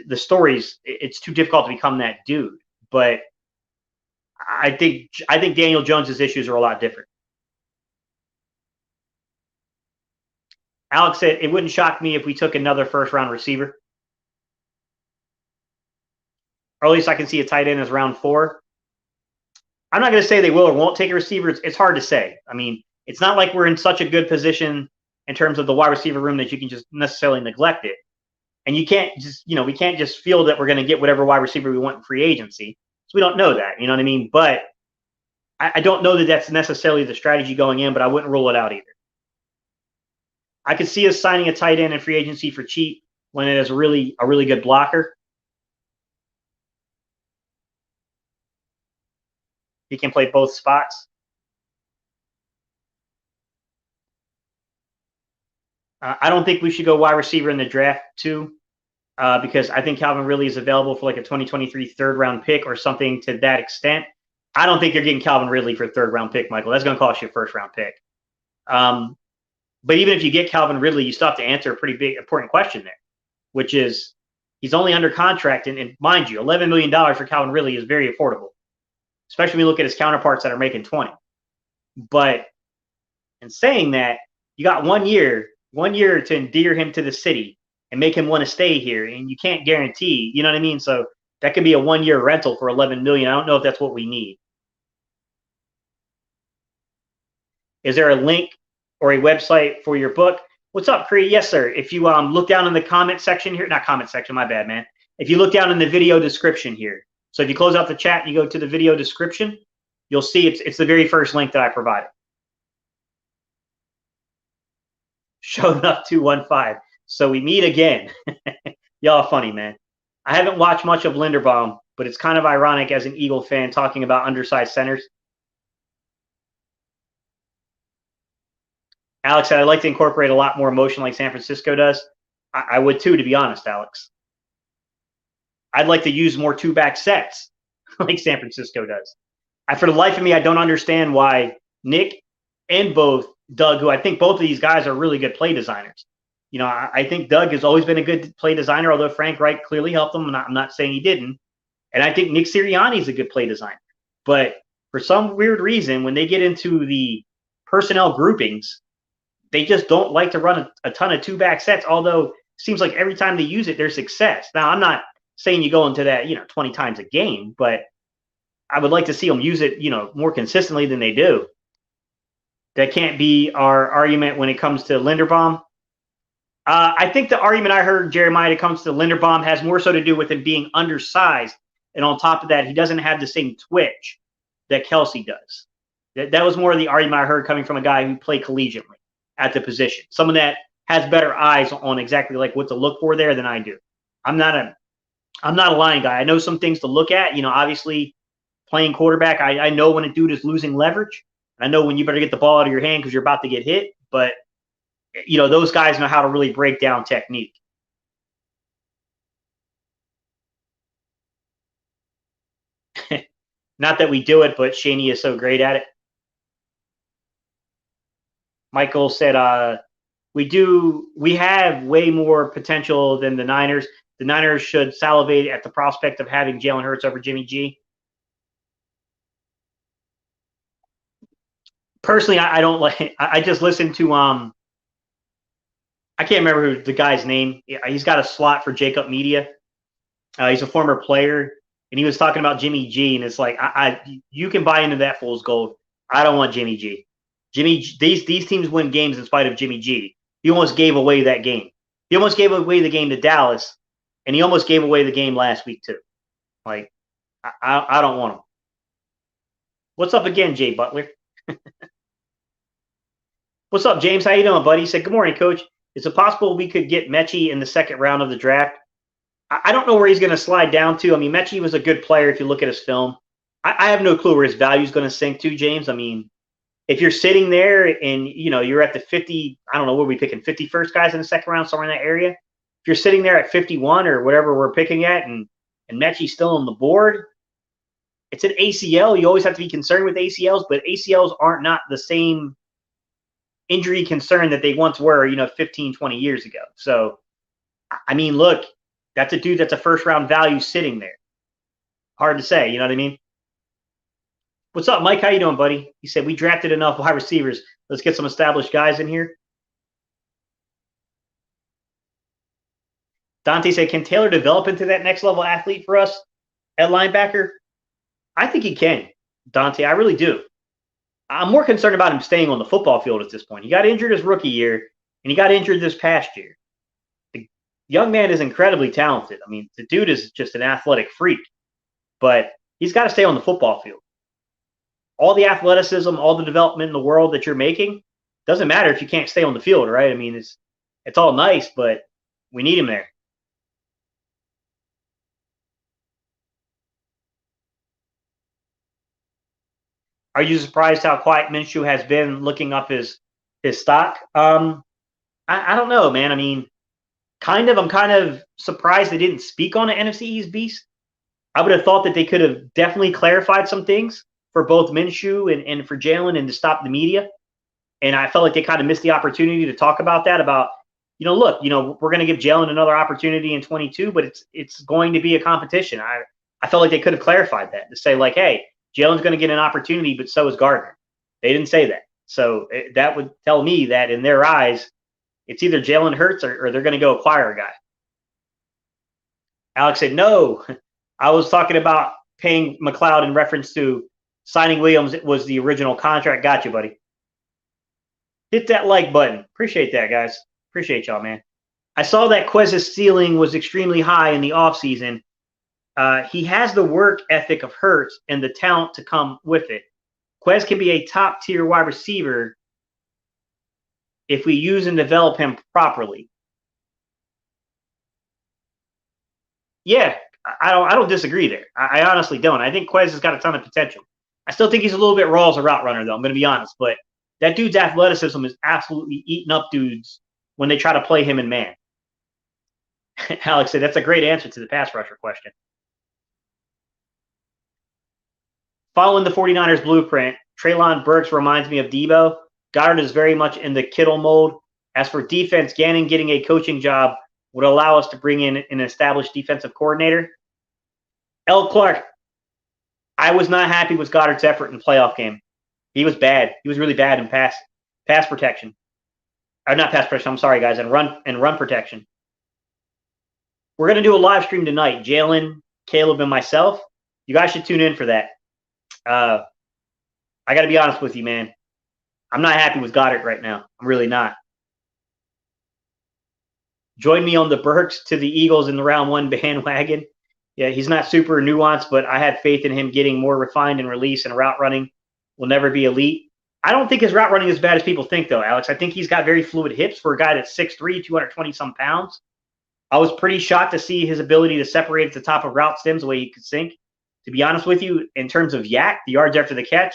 the stories, it's too difficult to become that dude. But I think Daniel Jones's issues are a lot different. Alex said, it wouldn't shock me if we took another first-round receiver. Or at least I can see a tight end as round 4. I'm not going to say they will or won't take a receiver. It's hard to say. I mean, it's not like we're in such a good position in terms of the wide receiver room that you can just necessarily neglect it. And you can't just, we can't just feel that we're going to get whatever wide receiver we want in free agency. So we don't know that, you know what I mean? But I don't know that that's necessarily the strategy going in, but I wouldn't rule it out either. I could see us signing a tight end in free agency for cheap when it is a really good blocker. He can play both spots. I don't think we should go wide receiver in the draft too, because I think Calvin Ridley is available for like a 2023 third-round pick or something to that extent. I don't think you're getting Calvin Ridley for a third-round pick, Michael. That's going to cost you a first-round pick. But even if you get Calvin Ridley, you still have to answer a pretty big, important question there, which is he's only under contract. And mind you, $11 million for Calvin Ridley is very affordable, especially when you look at his counterparts that are making 20. But in saying that, you got 1 year to endear him to the city and make him want to stay here. And you can't guarantee, you know what I mean? So that could be a 1-year rental for $11 million. I don't know if that's what we need. Is there a link or a website for your book? What's up, Cree? Yes, sir. If you look down in the comment section here, not comment section, my bad, man. If you look down in the video description here, so if you close out the chat and you go to the video description, you'll see it's the very first link that I provided. Showed up 215. So we meet again. Y'all funny, man. I haven't watched much of Linderbaum, but it's kind of ironic as an Eagle fan talking about undersized centers. Alex said, I'd like to incorporate a lot more emotion like San Francisco does. I would too, to be honest, Alex. I'd like to use more two-back sets like San Francisco does. For the life of me, I don't understand why Nick and both Doug, who I think both of these guys are really good play designers. I think Doug has always been a good play designer, although Frank Reich clearly helped him. I'm not saying he didn't. And I think Nick Sirianni is a good play designer. But for some weird reason, when they get into the personnel groupings, they just don't like to run a ton of two-back sets, although it seems like every time they use it, there's success. Now, I'm not saying you go into that, 20 times a game, but I would like to see them use it, more consistently than they do. That can't be our argument when it comes to Linderbaum. I think the argument I heard, Jeremiah, that comes to Linderbaum has more so to do with him being undersized. And on top of that, he doesn't have the same twitch that Kelsey does. That was more of the argument I heard coming from a guy who played collegiately at the position. Someone that has better eyes on exactly like what to look for there than I do. I'm not a line guy. I know some things to look at. Obviously playing quarterback, I know when a dude is losing leverage. I know when you better get the ball out of your hand because you're about to get hit. But, those guys know how to really break down technique. Not that we do it, but Shaney is so great at it. Michael said, we have way more potential than the Niners. The Niners should salivate at the prospect of having Jalen Hurts over Jimmy G. Personally, I don't like. I just listened to I can't remember who the guy's name. He's got a slot for Jacob Media. He's a former player, and he was talking about Jimmy G. And it's like, you can buy into that fool's gold. I don't want Jimmy G. These teams win games in spite of Jimmy G. He almost gave away that game. He almost gave away the game to Dallas, and he almost gave away the game last week too. Like, I don't want him. What's up again, Jay Butler? What's up, James? How you doing, buddy? He said, good morning, Coach. Is it possible we could get Mechie in the second round of the draft? I don't know where he's going to slide down to. I mean, Mechie was a good player if you look at his film. I have no clue where his value is going to sink to, James. I mean, if you're sitting there and, you're at the 50, I don't know, what are we picking, 51st guys in the second round, somewhere in that area? If you're sitting there at 51 or whatever we're picking at and Mechie's still on the board, it's an ACL. You always have to be concerned with ACLs, but ACLs aren't not the same injury concern that they once were, 15, 20 years ago. So, I mean, look, that's a dude that's a first-round value sitting there. Hard to say, you know what I mean? What's up, Mike? How you doing, buddy? He said, we drafted enough wide receivers. Let's get some established guys in here. Dante said, can Taylor develop into that next-level athlete for us at linebacker? I think he can, Dante. I really do. I'm more concerned about him staying on the football field at this point. He got injured his rookie year, and he got injured this past year. The young man is incredibly talented. I mean, the dude is just an athletic freak, but he's got to stay on the football field. All the athleticism, all the development in the world that you're making, doesn't matter if you can't stay on the field, right? I mean, it's all nice, but we need him there. Are you surprised how quiet Minshew has been looking up his stock? I don't know, man. I mean, I'm kind of surprised they didn't speak on the NFC East beast. I would have thought that they could have definitely clarified some things for both Minshew and for Jalen and to stop the media. And I felt like they kind of missed the opportunity to talk about that, about, look, we're going to give Jalen another opportunity in 22, but it's going to be a competition. I felt like they could have clarified that to say, like, hey, Jalen's going to get an opportunity, but so is Gardner. They didn't say that. So that would tell me that in their eyes, it's either Jalen Hurts or they're going to go acquire a guy. Alex said, no, I was talking about paying McLeod in reference to signing Williams. It was the original contract. Got you, buddy. Hit that like button. Appreciate that, guys. Appreciate y'all, man. I saw that Quez's ceiling was extremely high in the offseason. He has the work ethic of Hurts and the talent to come with it. Quez can be a top-tier wide receiver if we use and develop him properly. Yeah, I don't disagree there. I honestly don't. I think Quez has got a ton of potential. I still think he's a little bit raw as a route runner, though. I'm going to be honest. But that dude's athleticism is absolutely eating up dudes when they try to play him in man. Alex said, that's a great answer to the pass rusher question. Following the 49ers blueprint, Treylon Burks reminds me of Debo. Goddard is very much in the Kittle mold. As for defense, Gannon getting a coaching job would allow us to bring in an established defensive coordinator. L. Clark, I was not happy with Goddard's effort in the playoff game. He was bad. He was really bad in pass protection. Or not pass protection, I'm sorry, guys, and run protection. We're going to do a live stream tonight. Jalen, Caleb, and myself. You guys should tune in for that. I got to be honest with you, man. I'm not happy with Goddard right now. I'm really not. Join me on the Burks to the Eagles in the round one bandwagon. Yeah, he's not super nuanced, but I have faith in him getting more refined in release, and route running will never be elite. I don't think his route running is as bad as people think, though, Alex. I think he's got very fluid hips for a guy that's 6'3", 220-some pounds. I was pretty shocked to see his ability to separate at the top of route stems the way he could sink. To be honest with you, in terms of yak, the yards after the catch,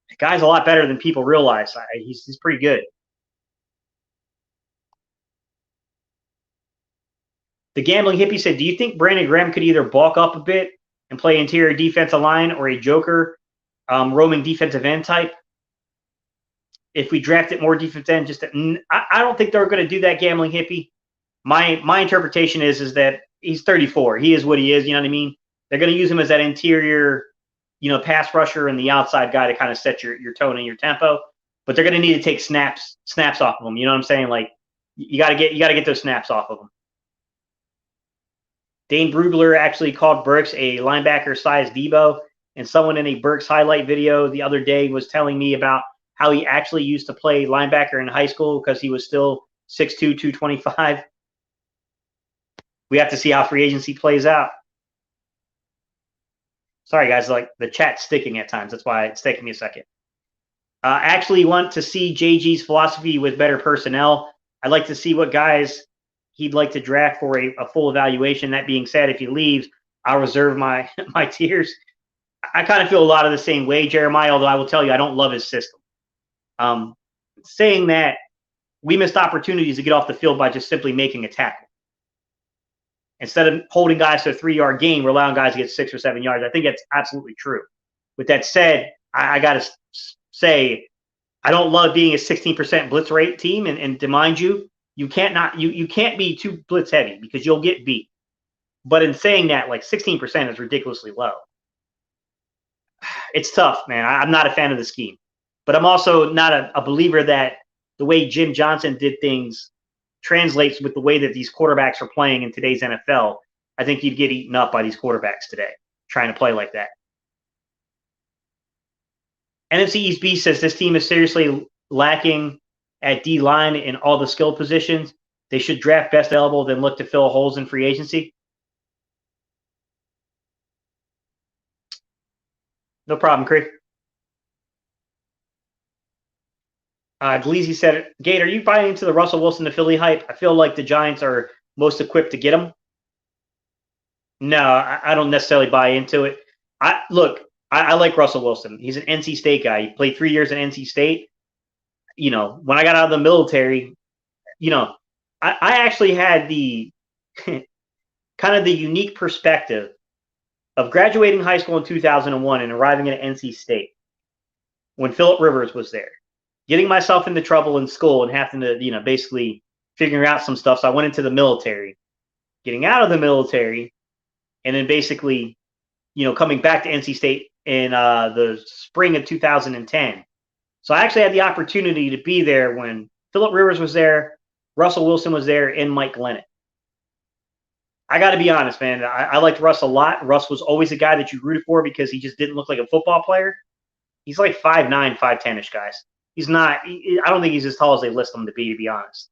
the guy's a lot better than people realize. He's pretty good. The Gambling Hippie said, do you think Brandon Graham could either bulk up a bit and play interior defensive line or a joker roaming defensive end type? If we drafted more defensive end, I don't think they're going to do that, Gambling Hippie. My interpretation is that he's 34. He is what he is, you know what I mean? They're going to use him as that interior, pass rusher and the outside guy to kind of set your tone and your tempo. But they're going to need to take snaps off of him. You know what I'm saying? Like you got to get those snaps off of him. Dane Brugler actually called Burks a linebacker-sized Debo, and someone in a Burks highlight video the other day was telling me about how he actually used to play linebacker in high school because he was still 6'2", 225. We have to see how free agency plays out. Sorry, guys, like the chat's sticking at times. That's why it's taking me a second. Actually want to see JG's philosophy with better personnel. I'd like to see what guys he'd like to draft for a full evaluation. That being said, if he leaves, I'll reserve my tears. I kind of feel a lot of the same way, Jeremiah, although I will tell you I don't love his system. Saying that, we missed opportunities to get off the field by just simply making a tackle. Instead of holding guys to a 3-yard gain, we're allowing guys to get 6 or 7 yards. I think that's absolutely true. With that said, I got to say, I don't love being a 16% blitz rate team. And to mind you, you can't be too blitz heavy because you'll get beat. But in saying that, like 16% is ridiculously low. It's tough, man. I'm not a fan of the scheme. But I'm also not a believer that the way Jim Johnson did things translates with the way that these quarterbacks are playing in today's NFL. I think you'd get eaten up by these quarterbacks today trying to play like that. NFC East B says this team is seriously lacking at D-line in all the skill positions. They should draft best available, then look to fill holes in free agency. No problem, Craig. Gleazy said, Gate, are you buying into the Russell Wilson to Philly hype? I feel like the Giants are most equipped to get him. No, I don't necessarily buy into it. I like Russell Wilson. He's an NC State guy. He played 3 years in NC State. You know, when I got out of the military, you know, I actually had the kind of the unique perspective of graduating high school in 2001 and arriving at NC State when Phillip Rivers was there, getting myself into trouble in school and having to, you know, basically figuring out some stuff. So I went into the military, getting out of the military, and then basically, you know, coming back to NC State in the spring of 2010. So I actually had the opportunity to be there when Phillip Rivers was there, Russell Wilson was there, and Mike Glennon. I got to be honest, man. I liked Russ a lot. Russ was always a guy that you rooted for because he just didn't look like a football player. He's like 5'9", 5'10"-ish, guys. He's not – I don't think he's as tall as they list him to be honest.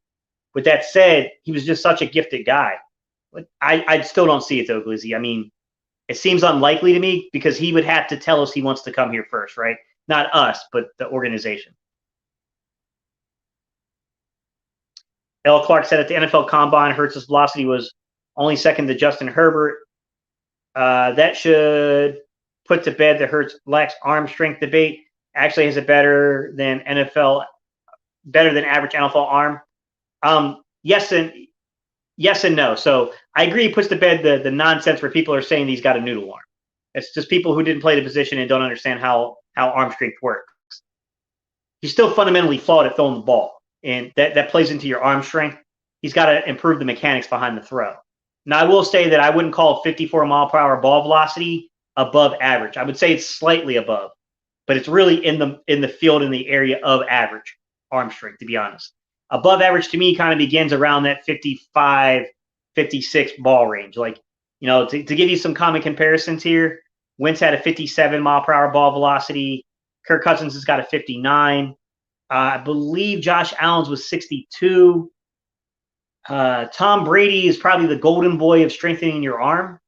With that said, he was just such a gifted guy. But I still don't see it, though, Glizzy. I mean, it seems unlikely to me because he would have to tell us he wants to come here first, right? Not us, but the organization. L. Clark said at the NFL Combine, Hurts' velocity was only second to Justin Herbert. That should put to bed the Hurts lacks arm strength debate. Actually has a better than average NFL arm. Yes and no. So I agree it puts to bed the nonsense where people are saying he's got a noodle arm. It's just people who didn't play the position and don't understand how arm strength works. He's still fundamentally flawed at throwing the ball, and that plays into your arm strength. He's got to improve the mechanics behind the throw. Now, I will say that I wouldn't call 54-mile-per-hour ball velocity above average. I would say it's slightly above, but it's really in the field in the area of average arm strength, to be honest. Above average to me kind of begins around that 55, 56 ball range. Like, you know, to give you some common comparisons here, Wentz had a 57-mile-per-hour ball velocity. Kirk Cousins has got a 59. I believe Josh Allen's was 62. Tom Brady is probably the golden boy of strengthening your arm.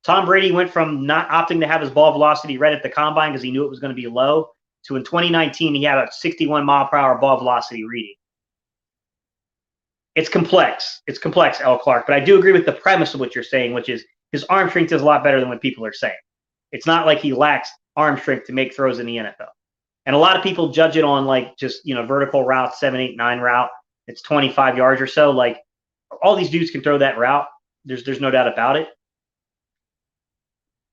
Tom Brady went from not opting to have his ball velocity read at the combine because he knew it was going to be low to in 2019 he had a 61-mile-per-hour ball velocity reading. It's complex. It's complex, L. Clark, but I do agree with the premise of what you're saying, which is his arm strength is a lot better than what people are saying. It's not like he lacks arm strength to make throws in the NFL. And a lot of people judge it on like just, you know, vertical route, 7, 8, 9 route. It's 25 yards or so. Like all these dudes can throw that route. There's no doubt about it.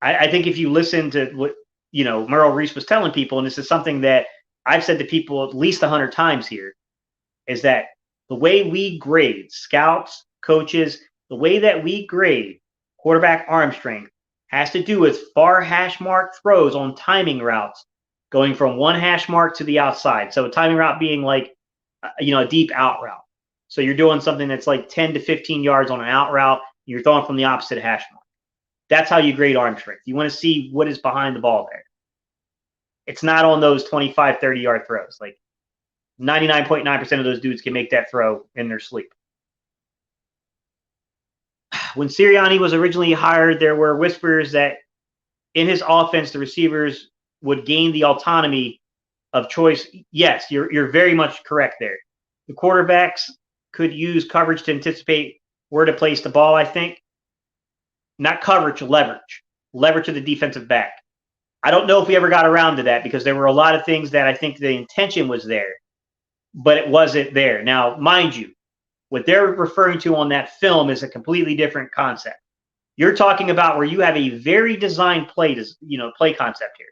I think if you listen to what, you know, Merrill Reese was telling people, and this is something that I've said to people at least 100 times here, is that the way we grade scouts, coaches, the way that we grade quarterback arm strength has to do with far hash mark throws on timing routes going from one hash mark to the outside. So a timing route being like, you know, a deep out route. So you're doing something that's like 10 to 15 yards on an out route. You're throwing from the opposite hash mark. That's how you grade arm strength. You want to see what is behind the ball there. It's not on those 25, 30-yard throws. Like 99.9% of those dudes can make that throw in their sleep. When Sirianni was originally hired, there were whispers that in his offense, the receivers would gain the autonomy of choice. Yes, you're very much correct there. The quarterbacks could use coverage to anticipate where to place the ball, I think. Not coverage, leverage. Leverage to the defensive back. I don't know if we ever got around to that because there were a lot of things that I think the intention was there, but it wasn't there. Now, mind you, what they're referring to on that film is a completely different concept. You're talking about where you have a very designed play, play concept here.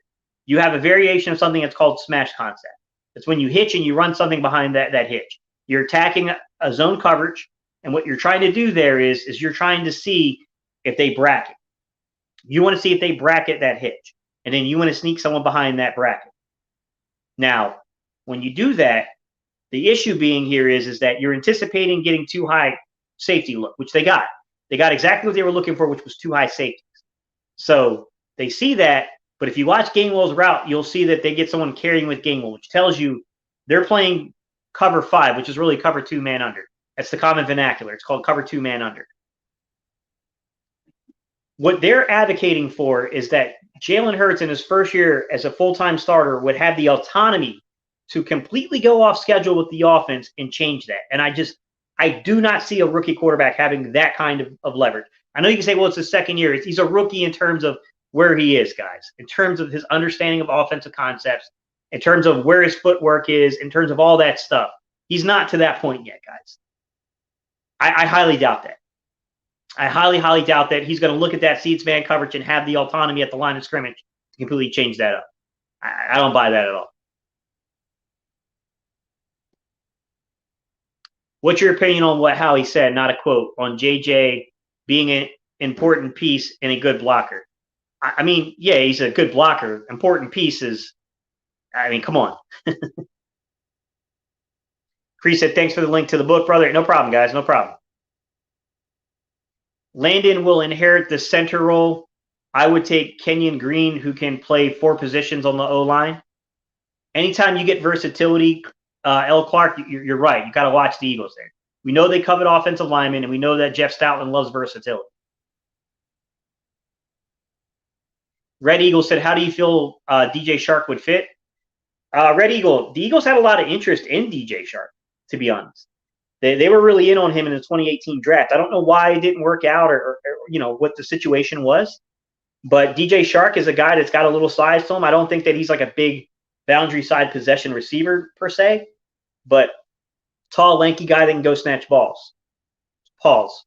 You have a variation of something that's called smash concept. It's when you hitch and you run something behind that hitch. You're attacking a zone coverage, and what you're trying to do there is you're trying to see if they bracket. You want to see if they bracket that hitch, and then you want to sneak someone behind that bracket. Now, when you do that, the issue being here is that you're anticipating getting too high safety look, which they got. They got exactly what they were looking for, which was too high safeties. So they see that, but if you watch Gainwell's route, you'll see that they get someone carrying with Gainwell, which tells you they're playing cover 5, which is really cover 2 man under. That's the common vernacular. It's called cover 2 man under. What they're advocating for is that Jalen Hurts in his first year as a full-time starter would have the autonomy to completely go off schedule with the offense and change that. And I do not see a rookie quarterback having that kind of leverage. I know you can say, well, it's his second year. He's a rookie in terms of where he is, guys, in terms of his understanding of offensive concepts, in terms of where his footwork is, in terms of all that stuff. He's not to that point yet, guys. I highly doubt that. I highly, highly doubt that he's going to look at that seeds man coverage and have the autonomy at the line of scrimmage to completely change that up. I don't buy that at all. What's your opinion on how he said, not a quote, on JJ being an important piece and a good blocker? I mean, yeah, he's a good blocker. Important piece is, I mean, come on. Chris said, thanks for the link to the book, brother. No problem, guys. No problem. Landon will inherit the center role. I would take Kenyon Green, who can play 4 positions on the O-line. Anytime you get versatility, L. Clark, you're right. You got to watch the Eagles there. We know they covet offensive linemen, and we know that Jeff Stoutland loves versatility. Red Eagle said, how do you feel DJ Shark would fit? Red Eagle, the Eagles had a lot of interest in DJ Shark, to be honest. They were really in on him in the 2018 draft. I don't know why it didn't work out or what the situation was. But DJ Shark is a guy that's got a little size to him. I don't think that he's like a big boundary side possession receiver per se, but tall, lanky guy that can go snatch balls. Pause.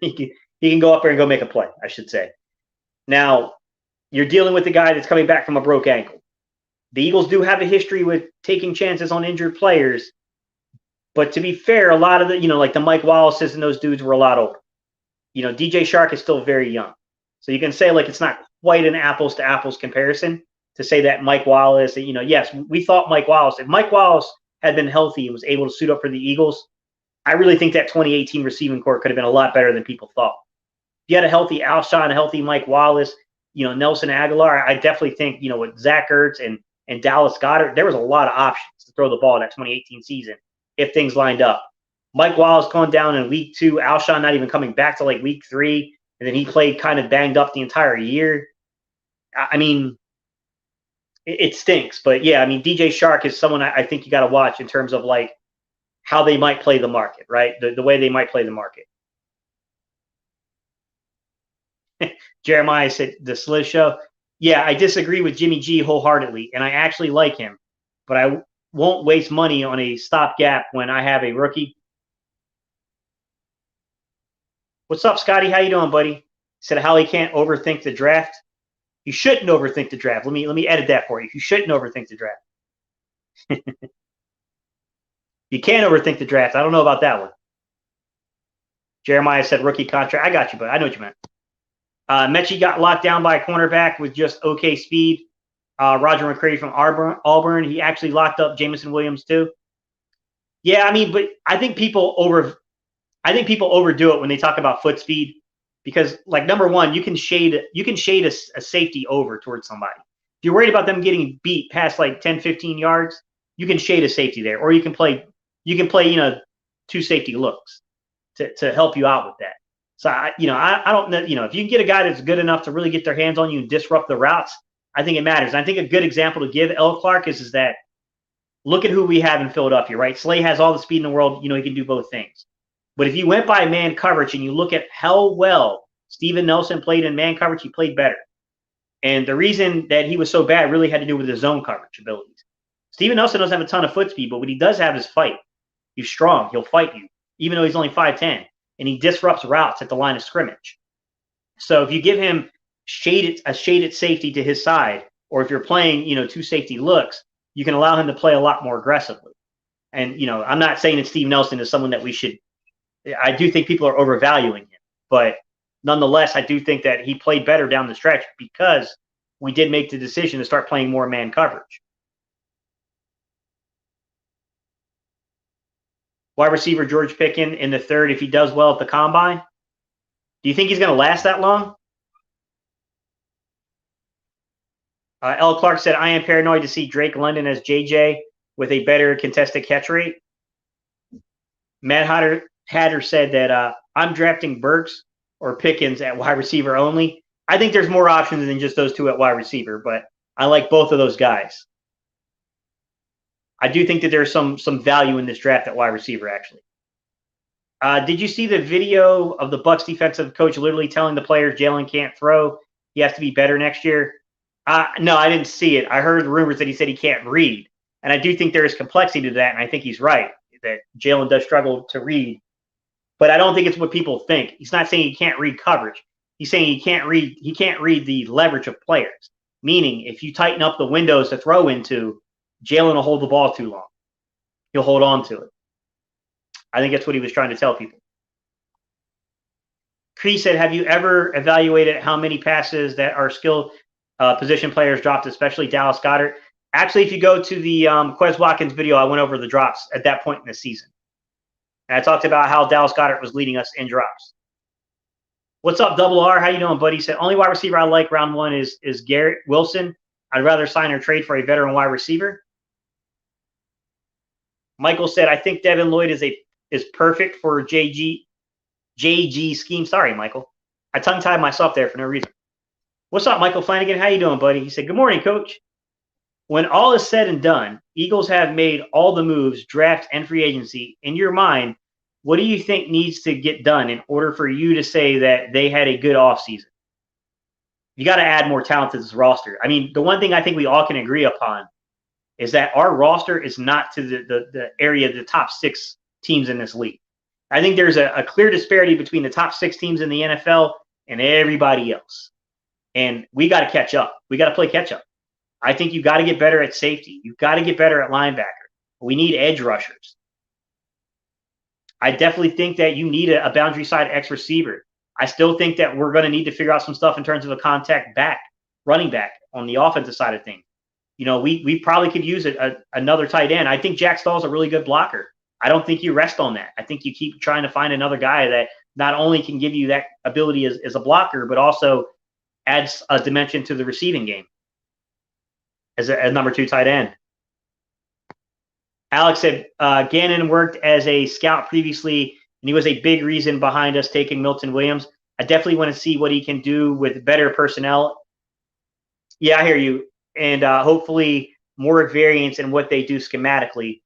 He can go up there and go make a play, I should say. Now, you're dealing with a guy that's coming back from a broke ankle. The Eagles do have a history with taking chances on injured players. But to be fair, a lot of the, like the Mike Wallaces and those dudes were a lot older. DJ Shark is still very young. So you can say like it's not quite an apples to apples comparison to say that Mike Wallace, yes, we thought Mike Wallace, if Mike Wallace had been healthy and was able to suit up for the Eagles, I really think that 2018 receiving corps could have been a lot better than people thought. If you had a healthy Alshon, a healthy Mike Wallace, Nelson Aguilar, I definitely think, with Zach Ertz and Dallas Goedert, there was a lot of options to throw the ball in that 2018 season if things lined up. Mike Wallace going down in week 2, Alshon not even coming back to like week 3, and then he played kind of banged up the entire year. I mean, it stinks. But, yeah, I mean, DJ Shark is someone I think you got to watch in terms of like how they might play the market, right? The way they might play the market. Jeremiah said, the Sliz Show. Yeah, I disagree with Jimmy G wholeheartedly, and I actually like him. But I won't waste money on a stopgap when I have a rookie. What's up, Scotty? How you doing, buddy? Said how he can't overthink the draft. You shouldn't overthink the draft. Let me edit that for you. You shouldn't overthink the draft. You can't overthink the draft. I don't know about that one. Jeremiah said rookie contract. I got you, but I know what you meant. Mechie got locked down by a cornerback with just okay speed. Roger McCready from Auburn. He actually locked up Jameson Williams too. Yeah, I mean, but I think people overdo it when they talk about foot speed because, like, number one, you can shade a safety over towards somebody. If you're worried about them getting beat past like 10, 15 yards, you can shade a safety there, or you can play 2 safety looks to help you out with that. So I don't know, if you can get a guy that's good enough to really get their hands on you and disrupt the routes, I think it matters. And I think a good example to give L. Clark is that look at who we have in Philadelphia, right? Slay has all the speed in the world. He can do both things. But if you went by man coverage and you look at how well Steven Nelson played in man coverage, he played better. And the reason that he was so bad really had to do with his zone coverage abilities. Steven Nelson doesn't have a ton of foot speed, but what he does have is fight. He's strong. He'll fight you, even though he's only 5'10", and he disrupts routes at the line of scrimmage. So if you give him a shaded safety to his side, or if you're playing, two safety looks, you can allow him to play a lot more aggressively. And, I'm not saying that Steve Nelson is someone that we should – I do think people are overvaluing him. But nonetheless, I do think that he played better down the stretch because we did make the decision to start playing more man coverage. Wide receiver George Pickens in the third, if he does well at the combine. Do you think he's going to last that long? L. Clark said, I am paranoid to see Drake London as JJ with a better contested catch rate. Matt Hatter said that I'm drafting Burks or Pickens at wide receiver only. I think there's more options than just those two at wide receiver, but I like both of those guys. I do think that there's some value in this draft at wide receiver, actually. Did you see the video of the Bucs defensive coach literally telling the players Jalen can't throw? He has to be better next year. No, I didn't see it. I heard rumors that he said he can't read. And I do think there is complexity to that, and I think he's right, that Jalen does struggle to read. But I don't think it's what people think. He's not saying he can't read coverage. He's saying he can't read the leverage of players. Meaning, if you tighten up the windows to throw into, Jalen will hold the ball too long. He'll hold on to it. I think that's what he was trying to tell people. Cree said, have you ever evaluated how many passes that our skill position players dropped, especially Dallas Goedert? Actually, if you go to the Quez Watkins video, I went over the drops at that point in the season. And I talked about how Dallas Goedert was leading us in drops. What's up, Double R? How you doing, buddy? He said, only wide receiver I like round one is Garrett Wilson. I'd rather sign or trade for a veteran wide receiver. Michael said, I think Devin Lloyd is perfect for JG scheme. Sorry, Michael. I tongue-tied myself there for no reason. What's up, Michael Flanagan? How you doing, buddy? He said, good morning, coach. When all is said and done, Eagles have made all the moves, draft and free agency. In your mind, what do you think needs to get done in order for you to say that they had a good offseason? You got to add more talent to this roster. I mean, the one thing I think we all can agree upon is that our roster is not to the area of the top 6 teams in this league. I think there's a clear disparity between the top 6 teams in the NFL and everybody else. And we got to catch up. We got to play catch up. I think you got to get better at safety. You've got to get better at linebacker. We need edge rushers. I definitely think that you need a boundary side X receiver. I still think that we're going to need to figure out some stuff in terms of a contact back, running back on the offensive side of things. We probably could use another tight end. I think Jack Stahl's a really good blocker. I don't think you rest on that. I think you keep trying to find another guy that not only can give you that ability as a blocker, but also adds a dimension to the receiving game as a number 2 tight end. Alex said, Gannon worked as a scout previously, and he was a big reason behind us taking Milton Williams. I definitely want to see what he can do with better personnel. Yeah, I hear you. And hopefully more variance in what they do schematically.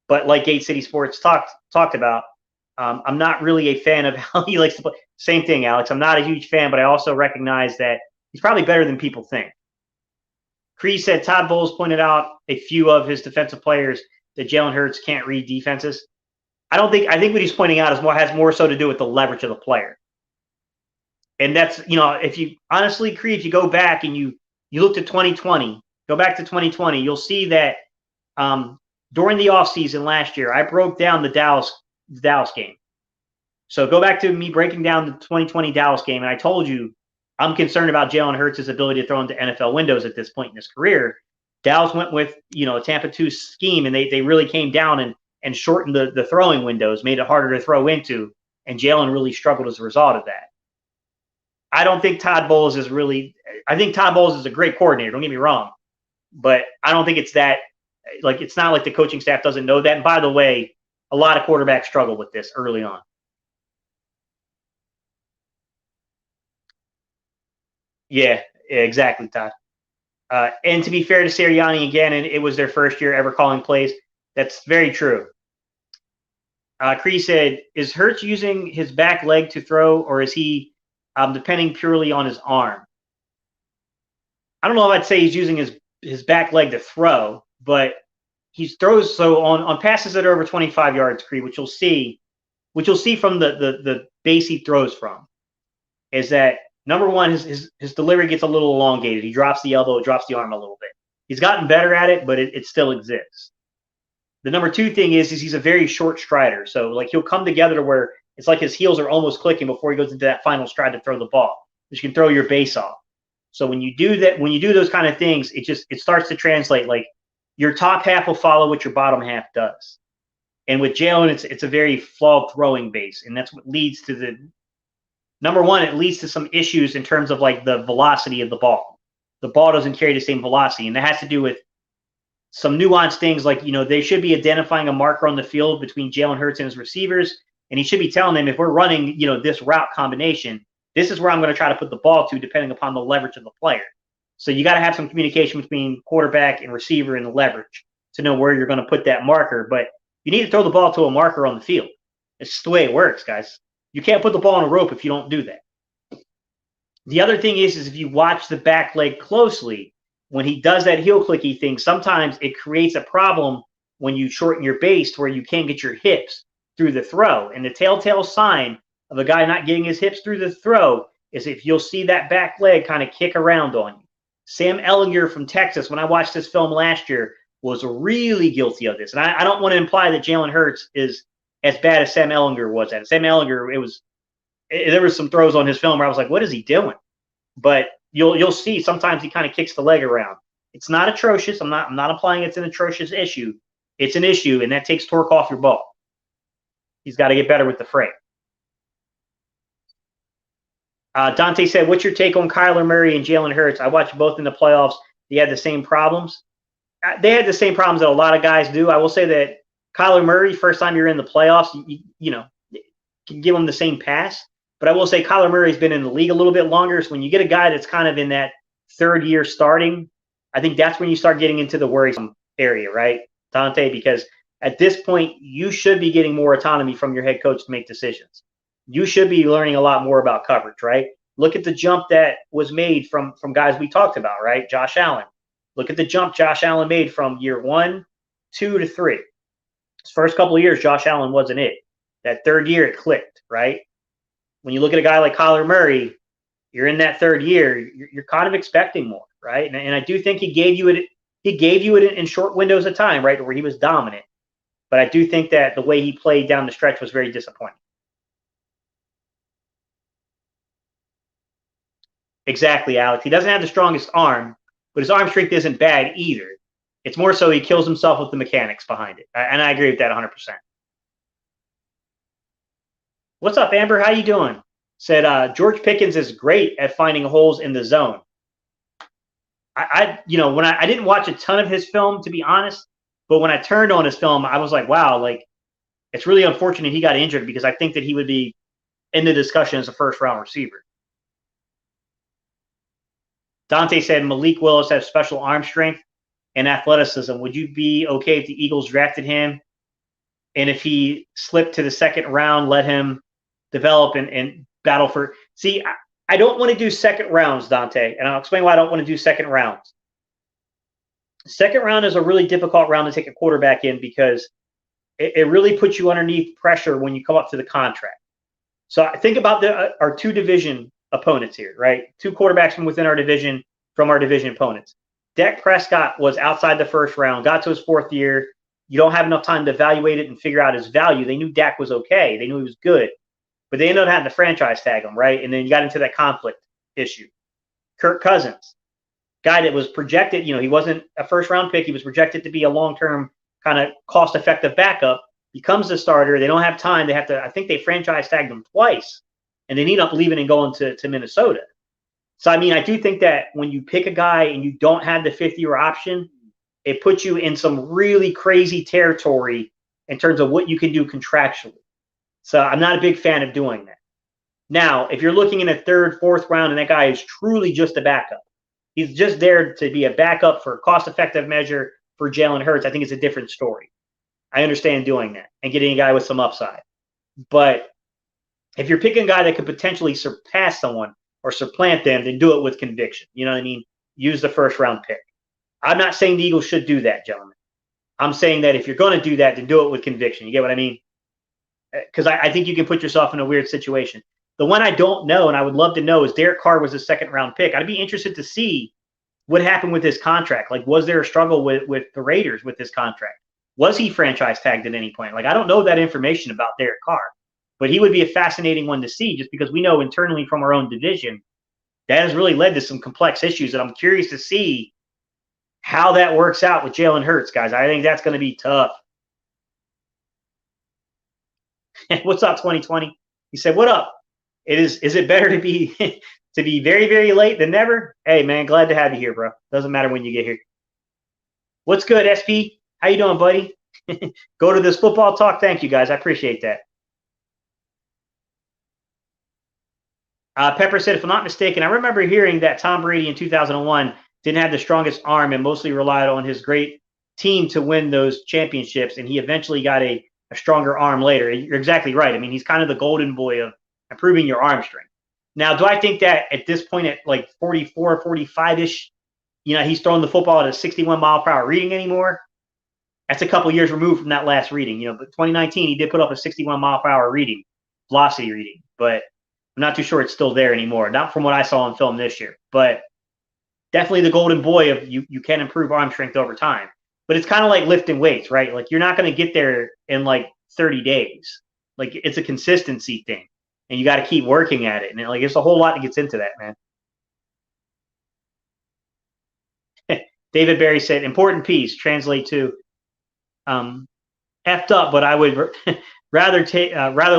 But like Gate City Sports talked about, I'm not really a fan of how he likes to play. Same thing, Alex. I'm not a huge fan, but I also recognize that he's probably better than people think. Cree said Todd Bowles pointed out a few of his defensive players that Jalen Hurts can't read defenses. I think what he's pointing out has more so to do with the leverage of the player. And that's, if you honestly, Cree, if you go back and you looked at 2020, go back to 2020, you'll see that during the offseason last year, I broke down the Dallas game. So go back to me breaking down the 2020 Dallas game, and I told you I'm concerned about Jalen Hurts' ability to throw into NFL windows at this point in his career. Dallas went with, a Tampa 2 scheme, and they really came down and shortened the throwing windows, made it harder to throw into, and Jalen really struggled as a result of that. I don't think Todd Bowles is really – I think Todd Bowles is a great coordinator, don't get me wrong, but I don't think it's that – it's not like the coaching staff doesn't know that. And by the way, a lot of quarterbacks struggle with this early on. Yeah, exactly, Todd. And to be fair to Sirianni again, and it was their first year ever calling plays. That's very true. Cree said, is Hurts using his back leg to throw, or is he depending purely on his arm? I don't know if I'd say he's using his back leg to throw, but he throws so on passes that are over 25 yards, Creed, which you'll see from the base he throws from, is that number one, his delivery gets a little elongated. He drops the elbow, drops the arm a little bit. He's gotten better at it, but it still exists. The number two thing is he's a very short strider. So like he'll come together to where it's like his heels are almost clicking before he goes into that final stride to throw the ball, which can throw your base off. So when you do that, when you do those kind of things, it starts to translate. Like your top half will follow what your bottom half does. And with Jalen, it's a very flawed throwing base, and that's what leads to the number one. It leads to some issues in terms of like the velocity of the ball. The ball doesn't carry the same velocity, and that has to do with some nuanced things. Like they should be identifying a marker on the field between Jalen Hurts and his receivers, and he should be telling them if we're running this route combination, this is where I'm going to try to put the ball to, depending upon the leverage of the player. So you got to have some communication between quarterback and receiver and the leverage to know where you're going to put that marker. But you need to throw the ball to a marker on the field. It's just the way it works, guys. You can't put the ball on a rope if you don't do that. The other thing is if you watch the back leg closely, when he does that heel clicky thing, sometimes it creates a problem when you shorten your base to where you can't get your hips through the throw. And the telltale sign of a guy not getting his hips through the throw is if you'll see that back leg kind of kick around on you. Sam Ehlinger from Texas, when I watched this film last year, was really guilty of this. And I don't want to imply that Jalen Hurts is as bad as Sam Ehlinger was at it. Sam Ehlinger, there was some throws on his film where I was like, what is he doing? But you'll see sometimes he kind of kicks the leg around. It's not atrocious. I'm not implying it's an atrocious issue. It's an issue, and that takes torque off your ball. He's got to get better with the frame. Dante said, what's your take on Kyler Murray and Jalen Hurts? I watched both in the playoffs. They had the same problems. They had the same problems that a lot of guys do. I will say that Kyler Murray, first time you're in the playoffs, you can give him the same pass. But I will say Kyler Murray's been in the league a little bit longer. So when you get a guy that's kind of in that third year starting, I think that's when you start getting into the worrisome area, right, Dante? Because at this point, you should be getting more autonomy from your head coach to make decisions. You should be learning a lot more about coverage, right? Look at the jump that was made from guys we talked about, right? Josh Allen. Look at the jump Josh Allen made from year 1, 2 to 3. His first couple of years, Josh Allen wasn't it. That third year, it clicked, right? When you look at a guy like Kyler Murray, you're in that third year, you're kind of expecting more, right? And I do think he gave you it in short windows of time, right, where he was dominant. But I do think that the way he played down the stretch was very disappointing. Exactly, Alex. He doesn't have the strongest arm, but his arm strength isn't bad either. It's more so he kills himself with the mechanics behind it. And I agree with that 100%. What's up, Amber? How you doing? Said George Pickens is great at finding holes in the zone. I didn't watch a ton of his film, to be honest, but when I turned on his film, I was like, wow, like it's really unfortunate he got injured because I think that he would be in the discussion as a first-round receiver. Dante said Malik Willis has special arm strength and athleticism. Would you be okay if the Eagles drafted him? And if he slipped to the second round, let him develop and battle for – see, I don't want to do second rounds, Dante, and I'll explain why I don't want to do second rounds. Second round is a really difficult round to take a quarterback in because it really puts you underneath pressure when you come up to the contract. So think about our two division opponents here, right? Two quarterbacks from within our division, from our division opponents. Dak Prescott was outside the first round, got to his fourth year. You don't have enough time to evaluate it and figure out his value. They knew Dak was okay. They knew he was good. But they ended up having to franchise tag him, right? And then you got into that conflict issue. Kirk Cousins, guy that was projected, he wasn't a first-round pick. He was projected to be a long-term kind of cost-effective backup. Becomes the starter. They don't have time. They have to – I think they franchise tagged him twice. And they end up leaving and going to Minnesota. So, I mean, I do think that when you pick a guy and you don't have the fifth-year option, it puts you in some really crazy territory in terms of what you can do contractually. So I'm not a big fan of doing that. Now, if you're looking in a third, fourth round and that guy is truly just a backup, he's just there to be a backup for a cost-effective measure for Jalen Hurts, I think it's a different story. I understand doing that and getting a guy with some upside. But if you're picking a guy that could potentially surpass someone or supplant them, then do it with conviction. You know what I mean? use the first-round pick. I'm not saying the Eagles should do that, gentlemen. I'm saying that if you're going to do that, then do it with conviction. You get what I mean? Because I think you can put yourself in a weird situation. The one I don't know, and I would love to know, is Derek Carr was a second-round pick. I'd be interested to see what happened with his contract. Like, was there a struggle with the Raiders with this contract? Was he franchise tagged at any point? Like, I don't know that information about Derek Carr, but he would be a fascinating one to see just because we know internally from our own division that has really led to some complex issues, and I'm curious to see how that works out with Jalen Hurts, guys. I think that's going to be tough. What's up, 2020? He said, "What up? Is it better to be to be very, very late than never?" Hey, man, glad to have you here, bro. Doesn't matter when you get here. What's good, SP? How you doing, buddy? Go to this football talk. Thank you, guys. I appreciate that. Pepper said, if I'm not mistaken, I remember hearing that Tom Brady in 2001 didn't have the strongest arm and mostly relied on his great team to win those championships, and he eventually got a stronger arm later. You're exactly right. I mean, he's kind of the golden boy of improving your arm strength. Now, do I think that at this point at like 44, 45-ish, he's throwing the football at a 61-mile-per-hour reading anymore? That's a couple years removed from that last reading. But 2019, he did put up a 61-mile-per-hour reading, velocity reading, but I'm not too sure it's still there anymore. Not from what I saw on film this year, but definitely the golden boy of you can improve arm strength over time. But it's kind of like lifting weights, right? Like, you're not going to get there in like 30 days. Like, it's a consistency thing, and you got to keep working at it. And like, it's a whole lot that gets into that, man. David Barry said, important piece, translate to effed up, but I would rather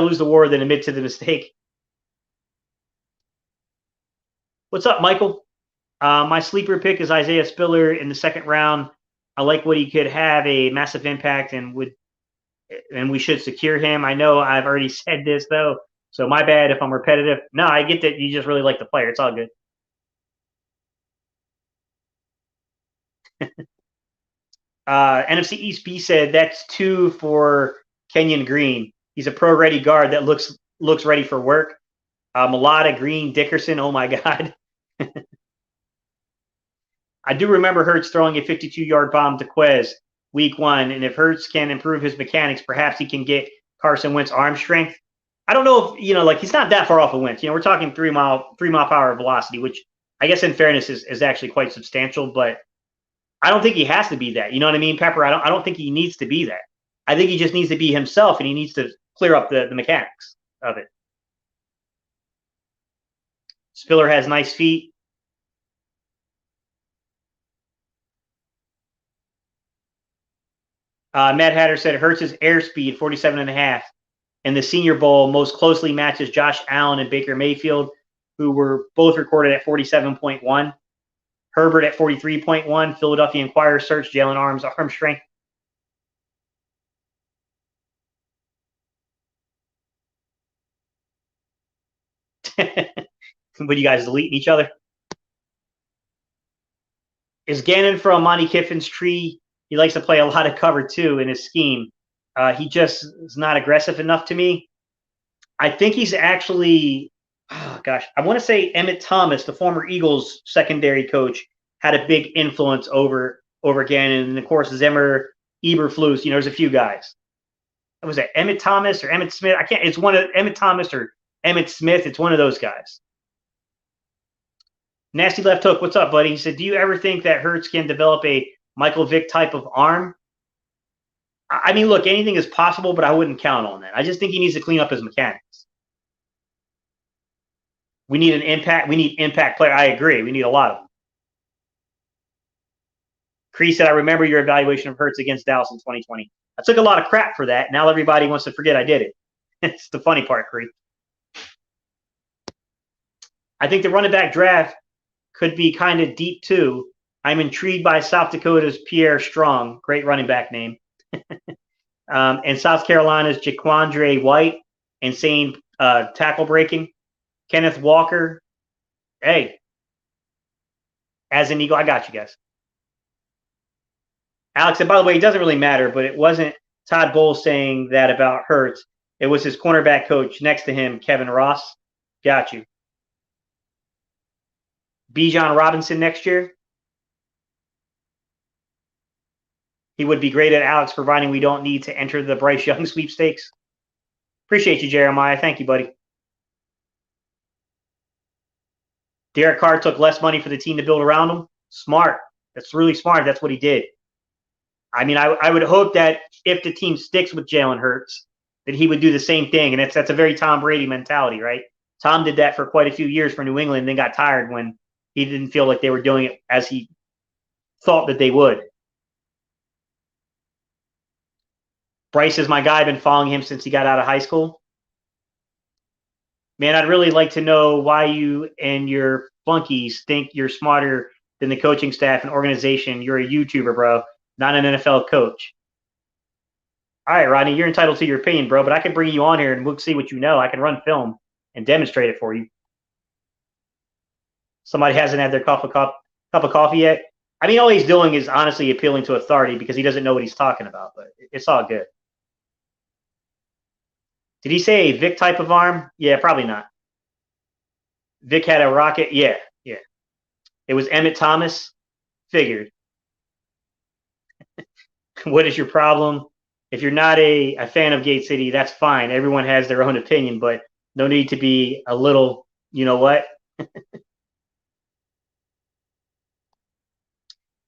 lose the war than admit to the mistake. What's up, Michael? My sleeper pick is Isaiah Spiller in the second round. I like what he could have a massive impact, and we should secure him. I know I've already said this though, so my bad if I'm repetitive. No, I get that you just really like the player. It's all good. NFC East B said that's 2 for Kenyon Green. He's a pro-ready guard that looks ready for work. Mulata, Green, Dickerson. Oh my God. I do remember Hurts throwing a 52-yard bomb to Quez week 1, and if Hurts can improve his mechanics, perhaps he can get Carson Wentz arm strength. I don't know if, like, he's not that far off of Wentz. We're talking 3 mile per hour velocity, which I guess in fairness is actually quite substantial, but I don't think he has to be that. You know what I mean, Pepper? I don't think he needs to be that. I think he just needs to be himself, and he needs to clear up the mechanics of it. Spiller has nice feet. Matt Hatter said Hurts' airspeed, 47.5, and the Senior Bowl most closely matches Josh Allen and Baker Mayfield, who were both recorded at 47.1. Herbert at 43.1. Philadelphia Inquirer search Jalen Arms arm strength. What, you guys deleting each other? Is Gannon from Monty Kiffin's tree? He likes to play a lot of cover too in his scheme. He just is not aggressive enough to me. I think he's actually, I want to say Emmett Thomas, the former Eagles secondary coach, had a big influence over Gannon. And of course, Zimmer, Eberflus, there's a few guys. Was it Emmett Thomas or Emmett Smith? It's one of Emmett Thomas or Emmett Smith. It's one of those guys. Nasty Left Hook, what's up, buddy? He said, do you ever think that Hurts can develop a Michael Vick type of arm? I mean, look, anything is possible, but I wouldn't count on that. I just think he needs to clean up his mechanics. We need impact player. I agree. We need a lot of them. Cree said, I remember your evaluation of Hurts against Dallas in 2020. I took a lot of crap for that. Now everybody wants to forget I did it. It's the funny part, Cree. I think the running back draft could be kind of deep too. I'm intrigued by South Dakota's Pierre Strong, great running back name, and South Carolina's Jaquandre White, insane tackle breaking. Kenneth Walker, hey, as an Eagle, I got you guys. Alex, and by the way, it doesn't really matter, but it wasn't Todd Bowles saying that about Hurts. It was his cornerback coach next to him, Kevin Ross. Got you. Bijan Robinson next year. he would be great at Alex, providing we don't need to enter the Bryce Young sweepstakes. Appreciate you, Jeremiah. Thank you, buddy. Derek Carr took less money for the team to build around him. Smart. That's really smart. That's what he did. I mean, I would hope that if the team sticks with Jalen Hurts, that he would do the same thing. And that's a very Tom Brady mentality, right? Tom did that for quite a few years for New England and then got tired when he didn't feel like they were doing it as he thought that they would. Bryce is my guy. I've been following him since he got out of high school. Man, I'd really like to know why you and your flunkies think you're smarter than the coaching staff and organization. You're a YouTuber, bro, not an NFL coach. All right, Rodney, you're entitled to your opinion, bro, but I can bring you on here and we'll see what you know. I can run film and demonstrate it for you. Somebody hasn't had their cup of coffee yet. I mean, all he's doing is honestly appealing to authority because he doesn't know what he's talking about, but it's all good. Did he say a Vic type of arm? Yeah, probably not. Vic had a rocket? Yeah. It was Emmett Thomas? Figured. What is your problem? If you're not a fan of Gate City, that's fine. Everyone has their own opinion, but no need to be a little, you know what?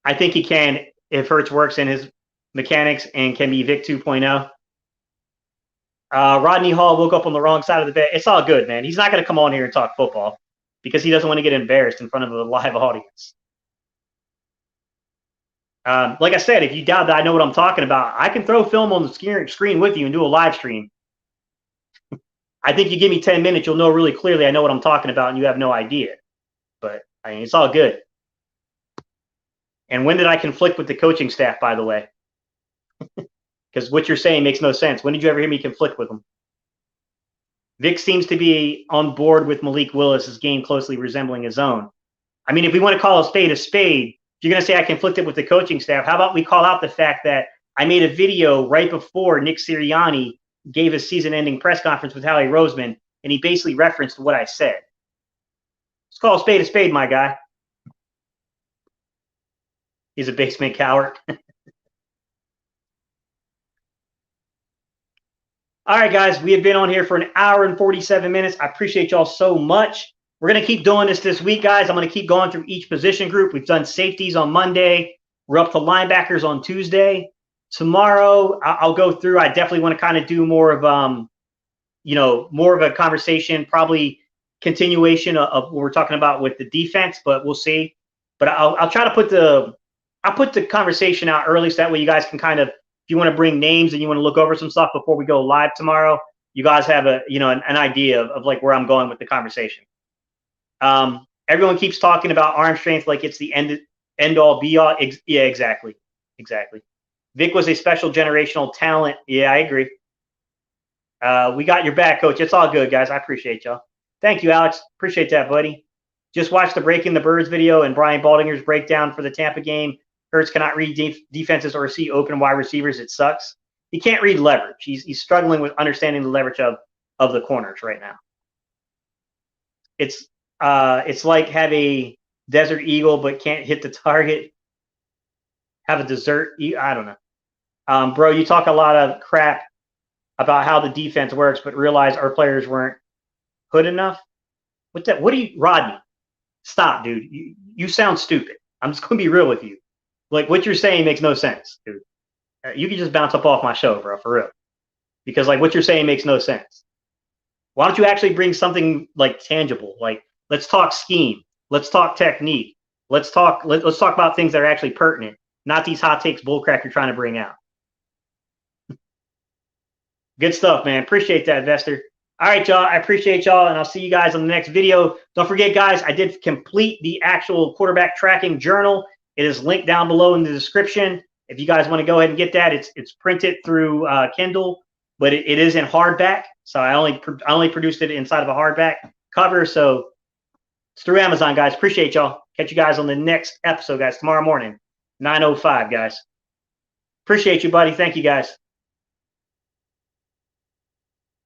I think he can if Hurts works in his mechanics and can be Vic 2.0. Rodney Hall woke up on the wrong side of the bed. It's all good, man. He's not going to come on here and talk football because he doesn't want to get embarrassed in front of a live audience. Like I said, if you doubt that I know what I'm talking about, I can throw film on the screen with you and do a live stream. I think you give me 10 minutes, you'll know really clearly I know what I'm talking about and you have no idea. But, I mean, it's all good. And when did I conflict with the coaching staff, by the way? Because what you're saying makes no sense. When did you ever hear me conflict with them? Vic seems to be on board with Malik Willis's game closely resembling his own. I mean, if we want to call a spade, if you're going to say I conflicted with the coaching staff, how about we call out the fact that I made a video right before Nick Sirianni gave his season-ending press conference with Howie Roseman, and he basically referenced what I said. Let's call a spade, my guy. He's a basement coward. All right, guys, we have been on here for an hour and 47 minutes. I appreciate y'all so much. We're going to keep doing this week, guys. I'm going to keep going through each position group. We've done safeties on Monday. We're up to linebackers on Tuesday. Tomorrow, I'll go through. I definitely want to kind of do more of, more of a conversation, probably continuation of what we're talking about with the defense, but we'll see. But I'll try to put the conversation out early so that way you guys can kind of, if you want to bring names and you want to look over some stuff before we go live tomorrow, you guys have an idea of like where I'm going with the conversation. Everyone keeps talking about arm strength like it's the end all be all. Yeah, exactly. Vic was a special generational talent. Yeah, I agree. We got your back, coach. It's all good, guys. I appreciate y'all. Thank you, Alex. Appreciate that, buddy. Just watched the Breaking the Birds video and Brian Baldinger's breakdown for the Tampa game. Hurts cannot read defenses or see open wide receivers. It sucks. He can't read leverage. He's struggling with understanding the leverage of the corners right now. It's like have a Desert Eagle but can't hit the target. Have a dessert. I don't know. Bro, you talk a lot of crap about how the defense works, but realize our players weren't good enough. What do you, Rodney? Stop, dude. You sound stupid. I'm just going to be real with you. Like, what you're saying makes no sense, dude. You can just bounce up off my show, bro, for real. Because, like, what you're saying makes no sense. Why don't you actually bring something, like, tangible? Like, let's talk scheme. Let's talk technique. Let's talk about things that are actually pertinent, not these hot takes bullcrap you're trying to bring out. Good stuff, man. Appreciate that, Investor. All right, y'all. I appreciate y'all, and I'll see you guys on the next video. Don't forget, guys, I did complete the actual quarterback tracking journal. It is linked down below in the description. If you guys want to go ahead and get that, it's printed through Kindle, but it is in hardback. So I only produced it inside of a hardback cover. So it's through Amazon, guys. Appreciate y'all. Catch you guys on the next episode, guys, tomorrow morning, 9:05, guys. Appreciate you, buddy. Thank you, guys.